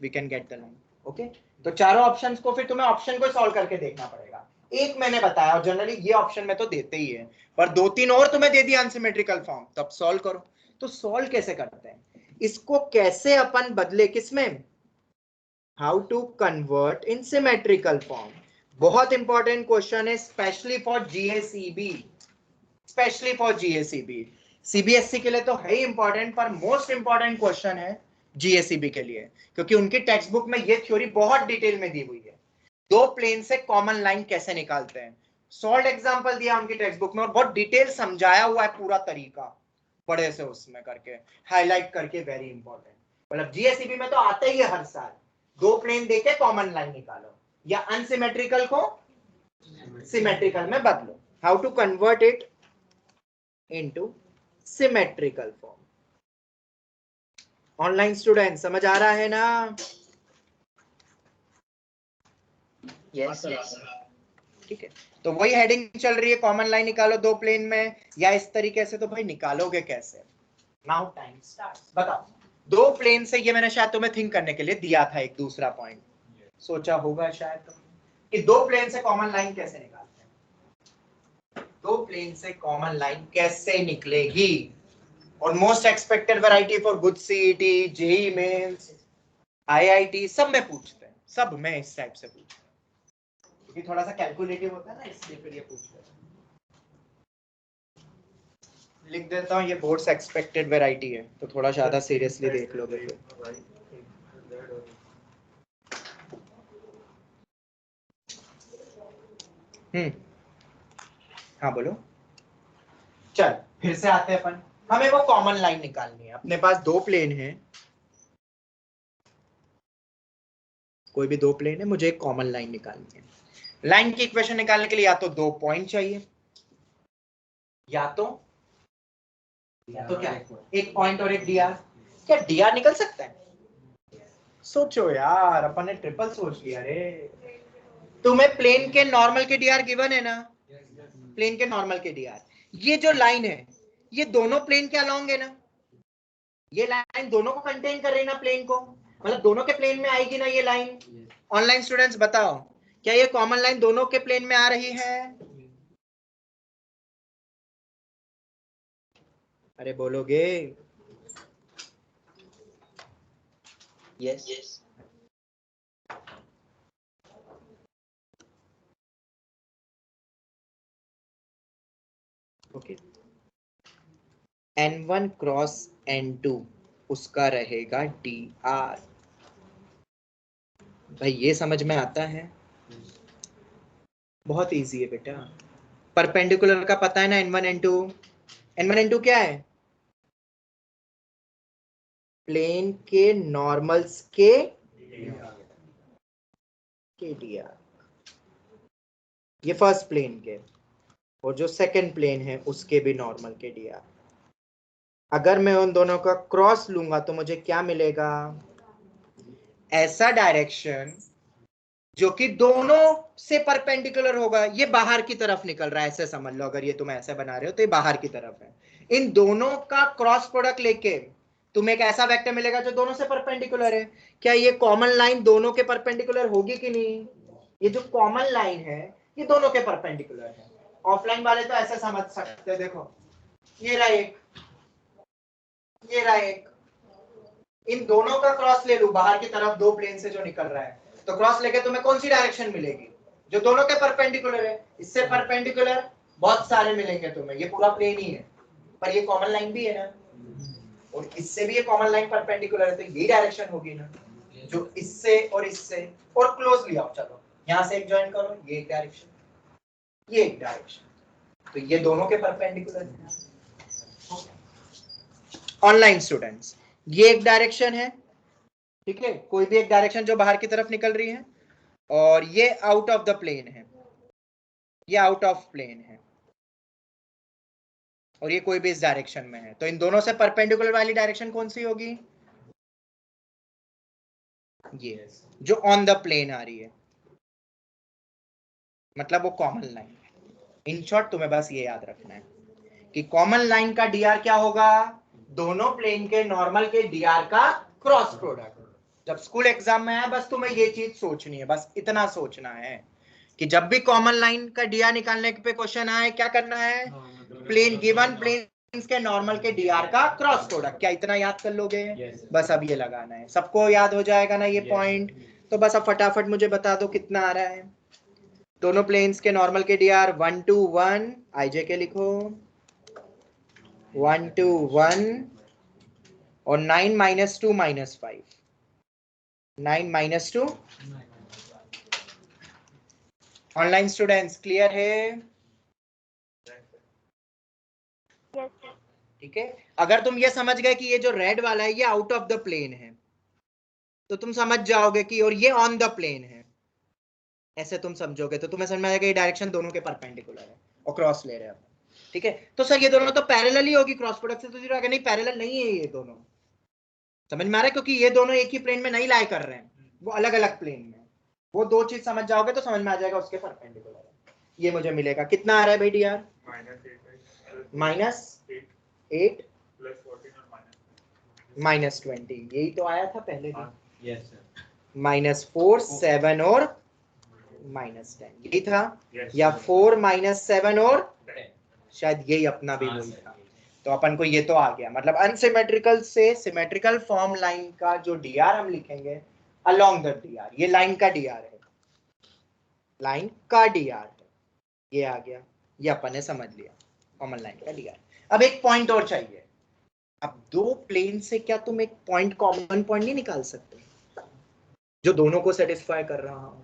we can get the line. Okay, तो चारों ऑप्शंस को फिर तुम्हें ऑप्शन को सॉल्व करके देखना पड़ेगा। एक मैंने बताया और जनरली ये ऑप्शन में तो देते ही है, पर दो तीन और तुम्हें दे दिया अनसिमेट्रिकल फॉर्म, तब सॉल्व करो। तो सॉल्व कैसे करते हैं इसको, कैसे अपन बदले किसमें? How to convert in symmetrical form. बहुत इंपॉर्टेंट क्वेश्चन है, specially for GACB, specially for GACB. CBSE के लिए तो है ही इंपॉर्टेंट, पर मोस्ट इंपॉर्टेंट क्वेश्चन है जीएसीबी के लिए, क्योंकि उनकी टेक्स्ट बुक में ये थ्योरी बहुत डिटेल में दी हुई है। दो प्लेन से कॉमन लाइन कैसे निकालते हैं, सॉल्व एग्जांपल दिया उनकी टेक्स्ट बुक में, और बहुत डिटेल समझाया हुआ है पूरा तरीका, बड़े से उसमें करके हाईलाइट करके, वेरी इंपॉर्टेंट। मतलब जीएसीबी में तो आता ही है हर साल, दो प्लेन देके कॉमन लाइन निकालो या अनसिमेट्रिकल को सिमेट्रिकल में बदलो। How to convert it into symmetrical form. Online student समझ आ रहा है ना? यस, ठीक है। तो वही हेडिंग चल रही है, कॉमन लाइन निकालो दो प्लेन में, या इस तरीके से। तो भाई निकालोगे कैसे? Now time starts. बताओ, दो प्लेन से, ये मैंने शायद तुम्हें थिंक करने के लिए दिया था एक दूसरा पॉइंट, सोचा होगा शायद तुमने कि दो प्लेन से कॉमन लाइन कैसे निकालते हैं। दो प्लेन से कॉमन लाइन कैसे निकलेगी? और most expected variety for good CET, JEE mains, IIT, सब में पूछते हैं, सब में इस टाइप से पूछते हैं, क्योंकि थोड़ा सा कैलकुलेटिव होता है ना, इसलिए फिर ये पूछते हैं। लिख देता हूँ, ये बोर्ड्स एक्सपेक्टेड वैरायटी है, तो थोड़ा ज्यादा सीरियसली देख लोगे फिर। हाँ बोलो। चल फिर से आते हैं अपन, हमें वो कॉमन लाइन निकालनी है। अपने पास दो प्लेन है, कोई भी दो प्लेन है, मुझे एक कॉमन लाइन निकालनी है। लाइन की इक्वेशन निकालने के लिए या तो दो पॉइंट चाहिए, या तो क्या, एक पॉइंट और एक डीआर। क्या डीआर निकल सकता है? सोचो यार, अपन ने ट्रिपल सोच लिया रे। तुम्हें प्लेन के नॉर्मल के डीआर गिवन है ना, प्लेन के नॉर्मल के डीआर, ये जो लाइन है ये दोनों प्लेन के अलोंग है ना, ये लाइन दोनों को कंटेन कर रही है ना प्लेन को, मतलब दोनों के प्लेन में आएगी ना ये लाइन। ऑनलाइन स्टूडेंट्स बताओ, क्या ये कॉमन लाइन दोनों के प्लेन में आ रही है? अरे बोलोगे? Yes. Okay, n1 cross n2 उसका रहेगा dr। भाई ये समझ में आता है? बहुत इजी है बेटा। परपेंडिकुलर का पता है ना, n1 n2। n1 n2 क्या है? प्लेन के नॉर्मल्स के dr, ये फर्स्ट प्लेन के, और जो सेकंड प्लेन है उसके भी नॉर्मल के dr। अगर मैं उन दोनों का क्रॉस लूंगा तो मुझे क्या मिलेगा? ऐसा डायरेक्शन जो कि दोनों से परपेंडिकुलर होगा। ये बाहर की तरफ निकल रहा है, ऐसे समझ लो। अगर ये तुम ऐसे बना रहे हो तो ये बाहर की तरफ है। इन दोनों का क्रॉस प्रोडक्ट लेके तुम्हें एक ऐसा वेक्टर मिलेगा जो दोनों से परपेंडिकुलर है। क्या ये कॉमन लाइन दोनों के परपेंडिकुलर होगी कि नहीं? ये जो कॉमन लाइन है ये दोनों के परपेंडिकुलर है। ऑफलाइन वाले तो ऐसे समझ सकते हैं, देखो ये रहा एक, ये रहा एक, इन दोनों का क्रॉस ले लूं बाहर की तरफ, दो प्लेन से जो निकल रहा है, तो क्रॉस लेके तुम्हें कौन सी डायरेक्शन मिलेगी? जो दोनों के परपेंडिकुलर है। इससे परपेंडिकुलर बहुत सारे मिलेंगे तुम्हें, ये पूरा प्लेन ही है, पर ये कॉमन लाइन भी है ना, और इससे भी ये कॉमन लाइन परपेंडिकुलर है, तो यही डायरेक्शन होगी ना, जो इससे और इससे। और क्लोजली आओ, चलो यहां से एक ज्वाइन करो, ये एक डायरेक्शन, ये एक डायरेक्शन, तो ये दोनों के परपेंडिकुलर है। ऑनलाइन स्टूडेंट्स, ये एक डायरेक्शन है, ठीक है, कोई भी एक डायरेक्शन जो बाहर की तरफ निकल रही है, और ये आउट ऑफ द प्लेन है, ये आउट ऑफ प्लेन है, और ये कोई भी इस डायरेक्शन में है। तो इन दोनों से परपेंडिकुलर वाली डायरेक्शन कौन सी होगी? ये जो ऑन द प्लेन आ रही है, मतलब वो कॉमन लाइन है। इन शॉर्ट तुम्हें बस ये याद रखना है कि कॉमन लाइन का dr क्या होगा? दोनों प्लेन के नॉर्मल के dr का क्रॉस प्रोडक्ट। जब स्कूल एग्जाम में है बस तुम्हें ये चीज सोचनी है, बस इतना सोचना है कि जब भी कॉमन लाइन का dr निकालने पे क्वेश्चन आए, क्या करना है? प्लेन गिवन प्लेन के नॉर्मल के dr का क्रॉस प्रोडक्ट। क्या इतना याद कर लोगे? बस अब ये लगाना है, सबको याद हो जाएगा ना ये पॉइंट? तो बस अब फटाफट मुझे बता दो कितना आ रहा है। दोनों प्लेन्स के नॉर्मल के dr 1 to 1, आईजे के लिखो 1 to 1, और 9 minus 2 minus 5, 9 minus 2। Online students clear है? Yes sir. ठीक है, अगर तुम ये समझ गए कि ये जो रेड वाला है ये आउट ऑफ द प्लेन है, तो तुम समझ जाओगे कि और ये ऑन द प्लेन है, ऐसे तुम समझोगे तो तुम्हें समझ में आएगा ये डायरेक्शन दोनों के परपेंडिकुलर है और क्रॉस ले रहे हैं। ठीक है, तो सर ये दोनों तो पैरेलल ही होगी, क्रॉस प्रोडक्ट से तो जीरो आएगा। नहीं, पैरेलल नहीं है ये दोनों, समझ में आ रहा है? क्योंकि ये दोनों एक ही प्लेन में नहीं लाई कर रहे हैं, वो अलग अलग प्लेन में। वो दो चीज समझ जाओगे तो समझ में आ जाएगा उसके परपेंडिकुलर है। ये मुझे मिलेगा, कितना आ रहा है भाई dr? -8 -20, यही तो आया था पहले भी। -4 7 और -10, यही था। या 4 -7 और 10, शायद यही अपना भी वही था। तो अपन को ये तो आ गया, मतलब अनसिमेट्रिकल से सिमेट्रिकल फॉर्म लाइन का जो dr हम लिखेंगे अलोंग द dr, ये लाइन का dr है, लाइन का dr है, ये आ गया, ये अपन ने समझ लिया कॉमन लाइन का dr। अब एक पॉइंट और चाहिए। अब दो प्लेन से क्या तुम एक पॉइंट कॉमन पॉइंट नहीं निकाल सकते जो दोनों को सेटिस्फाई कर रहा हो?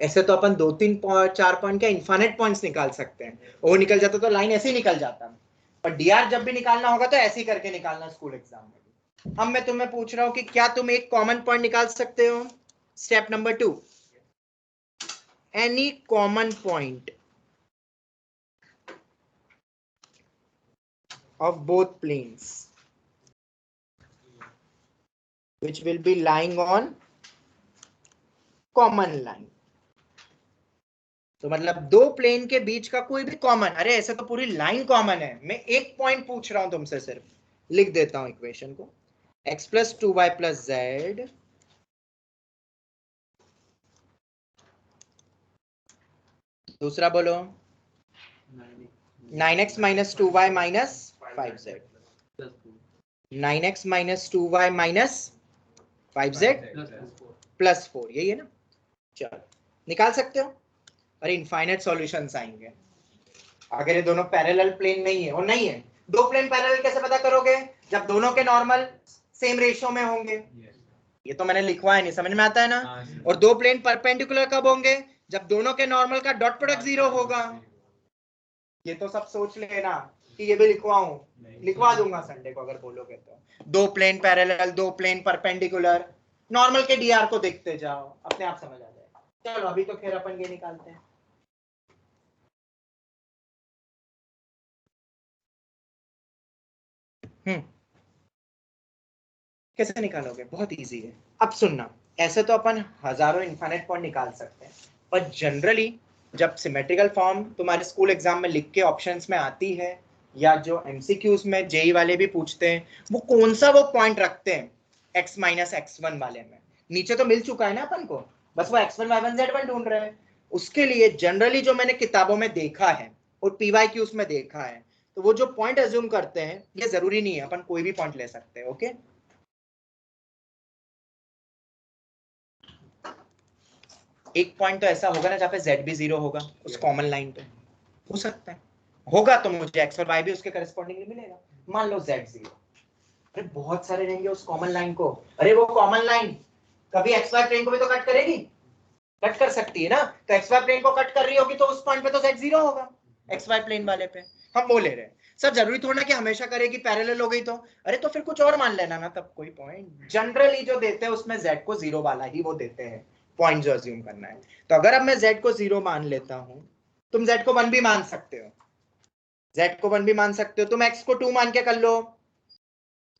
ऐसे तो अपन 2 3 4 पॉइंट क्या इनफाइनाइट पॉइंट्स निकाल सकते हैं, वो निकल जाता तो लाइन ऐसे ही निकल जाता। पर dr जब भी निकालना होगा तो ऐसे ही करके निकालना स्कूल एग्जाम में। अब मैं तुम्हें पूछ रहा हूं कि क्या तुम एक कॉमन पॉइंट निकाल सकते हो? Step number 2, any common point of both planes which will be lying on common line। तो मतलब दो प्लेन के बीच का कोई भी कॉमन, अरे ऐसे तो पूरी लाइन कॉमन है, मैं एक पॉइंट पूछ रहा हूं तुमसे, सिर्फ लिख देता हूं इक्वेशन को, x + 2y + z दूसरा बोलो 9x - 2y - 5z, 9x - 2y - 5z + 4, यही है ना? चलो निकाल सकते हो। और इनफाइनाइट सॉल्यूशंस आएंगे अगर ये दोनों पैरेलल प्लेन नहीं है। और नहीं है, दो प्लेन पैरेलल कैसे पता करोगे? जब दोनों के नॉर्मल सेम रेशियो में होंगे। ये तो मैंने लिखवाया नहीं, समझ में आता है ना? और दो प्लेन परपेंडिकुलर कब होंगे? जब दोनों के नॉर्मल का डॉट प्रोडक्ट 0 होगा। ये तो सब सोच लेना कि ये भी लिखवाऊं? लिखवा दूंगा संडे को अगर बोलोगे तो। दो प्लेन पैरेलल, दो प्लेन परपेंडिकुलर, नॉर्मल के डीआर को देखते जाओ, अपने आप समझ आ जाएगा। चलो अभी तो खैर अपन ये निकालते हैं। कैसे निकालोगे? बहुत इजी है। अब सुनना, ऐसे तो अपन हजारों इनफाइनाइट पॉइंट निकाल सकते हैं, पर जनरली जब सिमेट्रिकल फॉर्म तुम्हारे स्कूल एग्जाम में लिख के ऑप्शंस में आती है, या जो एमसीक्यूज में जेई वाले भी पूछते हैं, वो कौन सा वो पॉइंट रखते हैं x माइनस x1 वाले में। नीचे तो मिल चुका है ना अपन को, बस वो x1 y1 z1 ढूंढ रहे हैं। उसके लिए जनरली जो मैंने किताबों में देखा है और पीवाईक्यूज में देखा है, तो वो जो पॉइंट अज्यूम करते हैं, ये जरूरी नहीं है, अपन कोई भी पॉइंट ले सकते हैं। ओके, एक पॉइंट तो ऐसा होगा ना जहाँ पे z भी 0 होगा, उस कॉमन लाइन पे हो सकता है, होगा तो मुझे x और y भी उसके करस्पॉन्डिंगली मिलेगा। मान लो z 0, अरे बहुत सारे रहेंगे उस कॉमन लाइन को। अरे वो कॉमन लाइन कभी xy प्लेन को भी तो कट करेगी, कट कर सकती है ना, तो xy प्लेन को कट कर रही होगी तो उस पॉइंट पे तो z 0 होगा, xy प्लेन वाले पे। हम वो ले रहे हैं। सर जरूरी थोड़ा ना कि हमेशा करेगी, पैरेलल हो गई तो, अरे तो फिर कुछ और मान लेना ना, तब कोई पॉइंट। जनरली जो देते हैं उसमें z को 0 वाला ही वो देते हैं पॉइंट जो अज्यूम करना है। तो अगर अब मैं z को 0 मान लेता हूं, तुम z को 1 भी मान सकते हो, z को 1 भी मान सकते हो, तुम x को 2 मान के कर लो,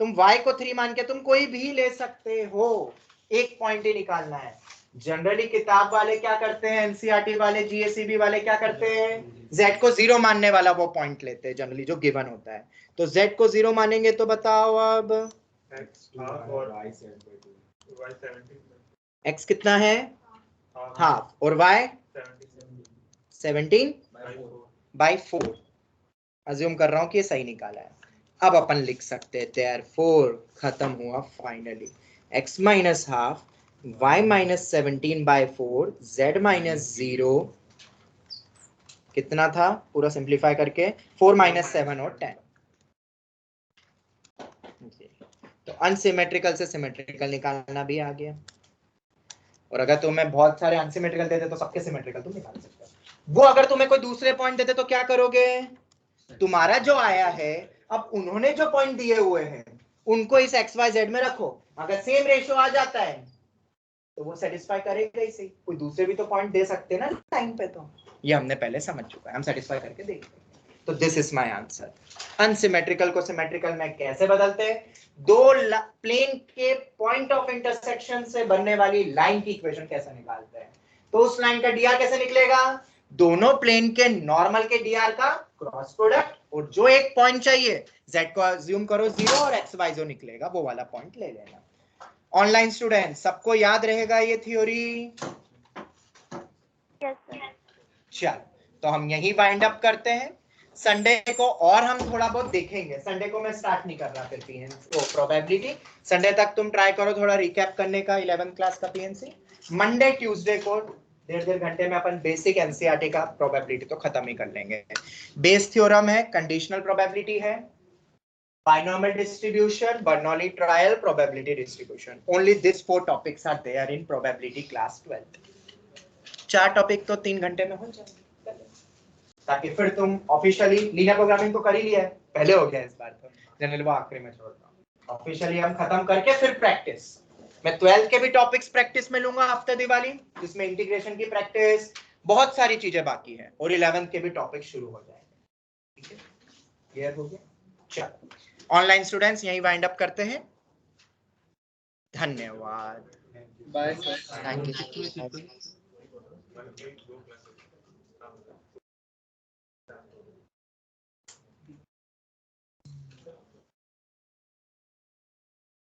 तुम y को 3 मान के, तुम कोई भी ले सकते हो, एक पॉइंट ही निकालना है। जनरली किताब वाले क्या करते हैं, एनसीईआरटी वाले, जीएसईबी वाले क्या करते हैं, z को 0 मानने वाला वो पॉइंट लेते हैं जनरली जो गिवन होता है। तो z को 0 मानेंगे तो बताओ अब x कितना है, हाफ, और y 17/4। अज्यूम कर रहा हूं कि ये सही निकाला है। अब अपन लिख सकते हैं therefore, खत्म हुआ finally, x minus half, y minus 17/4, z minus 0 कितना था, पूरा सिंप्लीफाई करके 4 माइनस 7 और 10। तो अनसिमेट्रिकल से सिमेट्रिकल निकालना भी आ गया। और अगर तुम्हें बहुत सारे अनसिमेट्रिकल देते तो सबके सिमेट्रिकल तुम निकाल सकते हो। वो अगर तुम्हें कोई दूसरे पॉइंट देते तो क्या करोगे, तुम्हारा जो आया है, अब उन्होंने जो पॉइंट दिए हुए हैं उनको इस XYZ में रखो, अगर सेम रेशियो आ जाता है तो वो सेटिस्फाई करेगा ही सही। कोई दूसरे भी तो पॉइंट दे सकते हैं ना टाइम पे, तो ये हमने पहले समझ चुका है, हम सेटिस्फाई करके देखते हैं। तो this is my answer. Unsymmetrical को सिमेट्रिकल में कैसे बदलते हैं, दो प्लेन के पॉइंट ऑफ इंटरसेक्शन से बनने वाली लाइन की इक्वेशन कैसे निकालते हैं। तो उस लाइन का डीआर कैसे निकलेगा, दोनों प्लेन के नॉर्मल के डीआर का क्रॉस प्रोडक्ट, और जो एक पॉइंट चाहिए z को अज्यूम करो 0 और xy जो निकलेगा वो वाला पॉइंट ले लेना। ऑनलाइन स्टूडेंट सबको याद रहेगा ये थ्योरी? Yes sir. चल तो हम यही वाइंड अप करते हैं। संडे को और हम थोड़ा बहुत देखेंगे, संडे को मैं स्टार्ट नहीं कर रहा फिर पीएनसी वो प्रोबेबिलिटी, संडे तक तुम ट्राई करो थोड़ा रिकैप करने का 11th क्लास का पीएनसी। मंडे ट्यूसडे को 1.5 घंटे में अपन बेसिक एनसीईआरटी का प्रोबेबिलिटी तो खत्म ही कर लेंगे। बेस थ्योरम है, कंडीशनल प्रोबेबिलिटी है, binomial distribution, Bernoulli trial, probability distribution. Only these 4 topics are there in probability class 12th. 4 topic तो 3 घंटे में हो जाए, ताकि फिर तुम ऑफिशियली लीनियर प्रोग्रामिंग तो कर ही लिया है, पहले हो गया इस बार, तो जनरल वो आखिरी में छोड़ रहा हूँ। ऑफिशियली हम खत्म करके फिर प्रैक्टिस, मैं 12th के भी टॉपिक्स प्रैक्टिस में लूंगा आफ्टर दिवाली, जिसमें इंटीग्रेशन की प्रैक्टिस, बहुत सारी चीजें बाकी है, और 11th के भी टॉपिक शुरू हो जाएंगे। ठीक है, क्लियर हो गया? चलो ऑनलाइन स्टूडेंट्स यही वाइंड अप करते हैं। धन्यवाद, बाय सर। Thank you.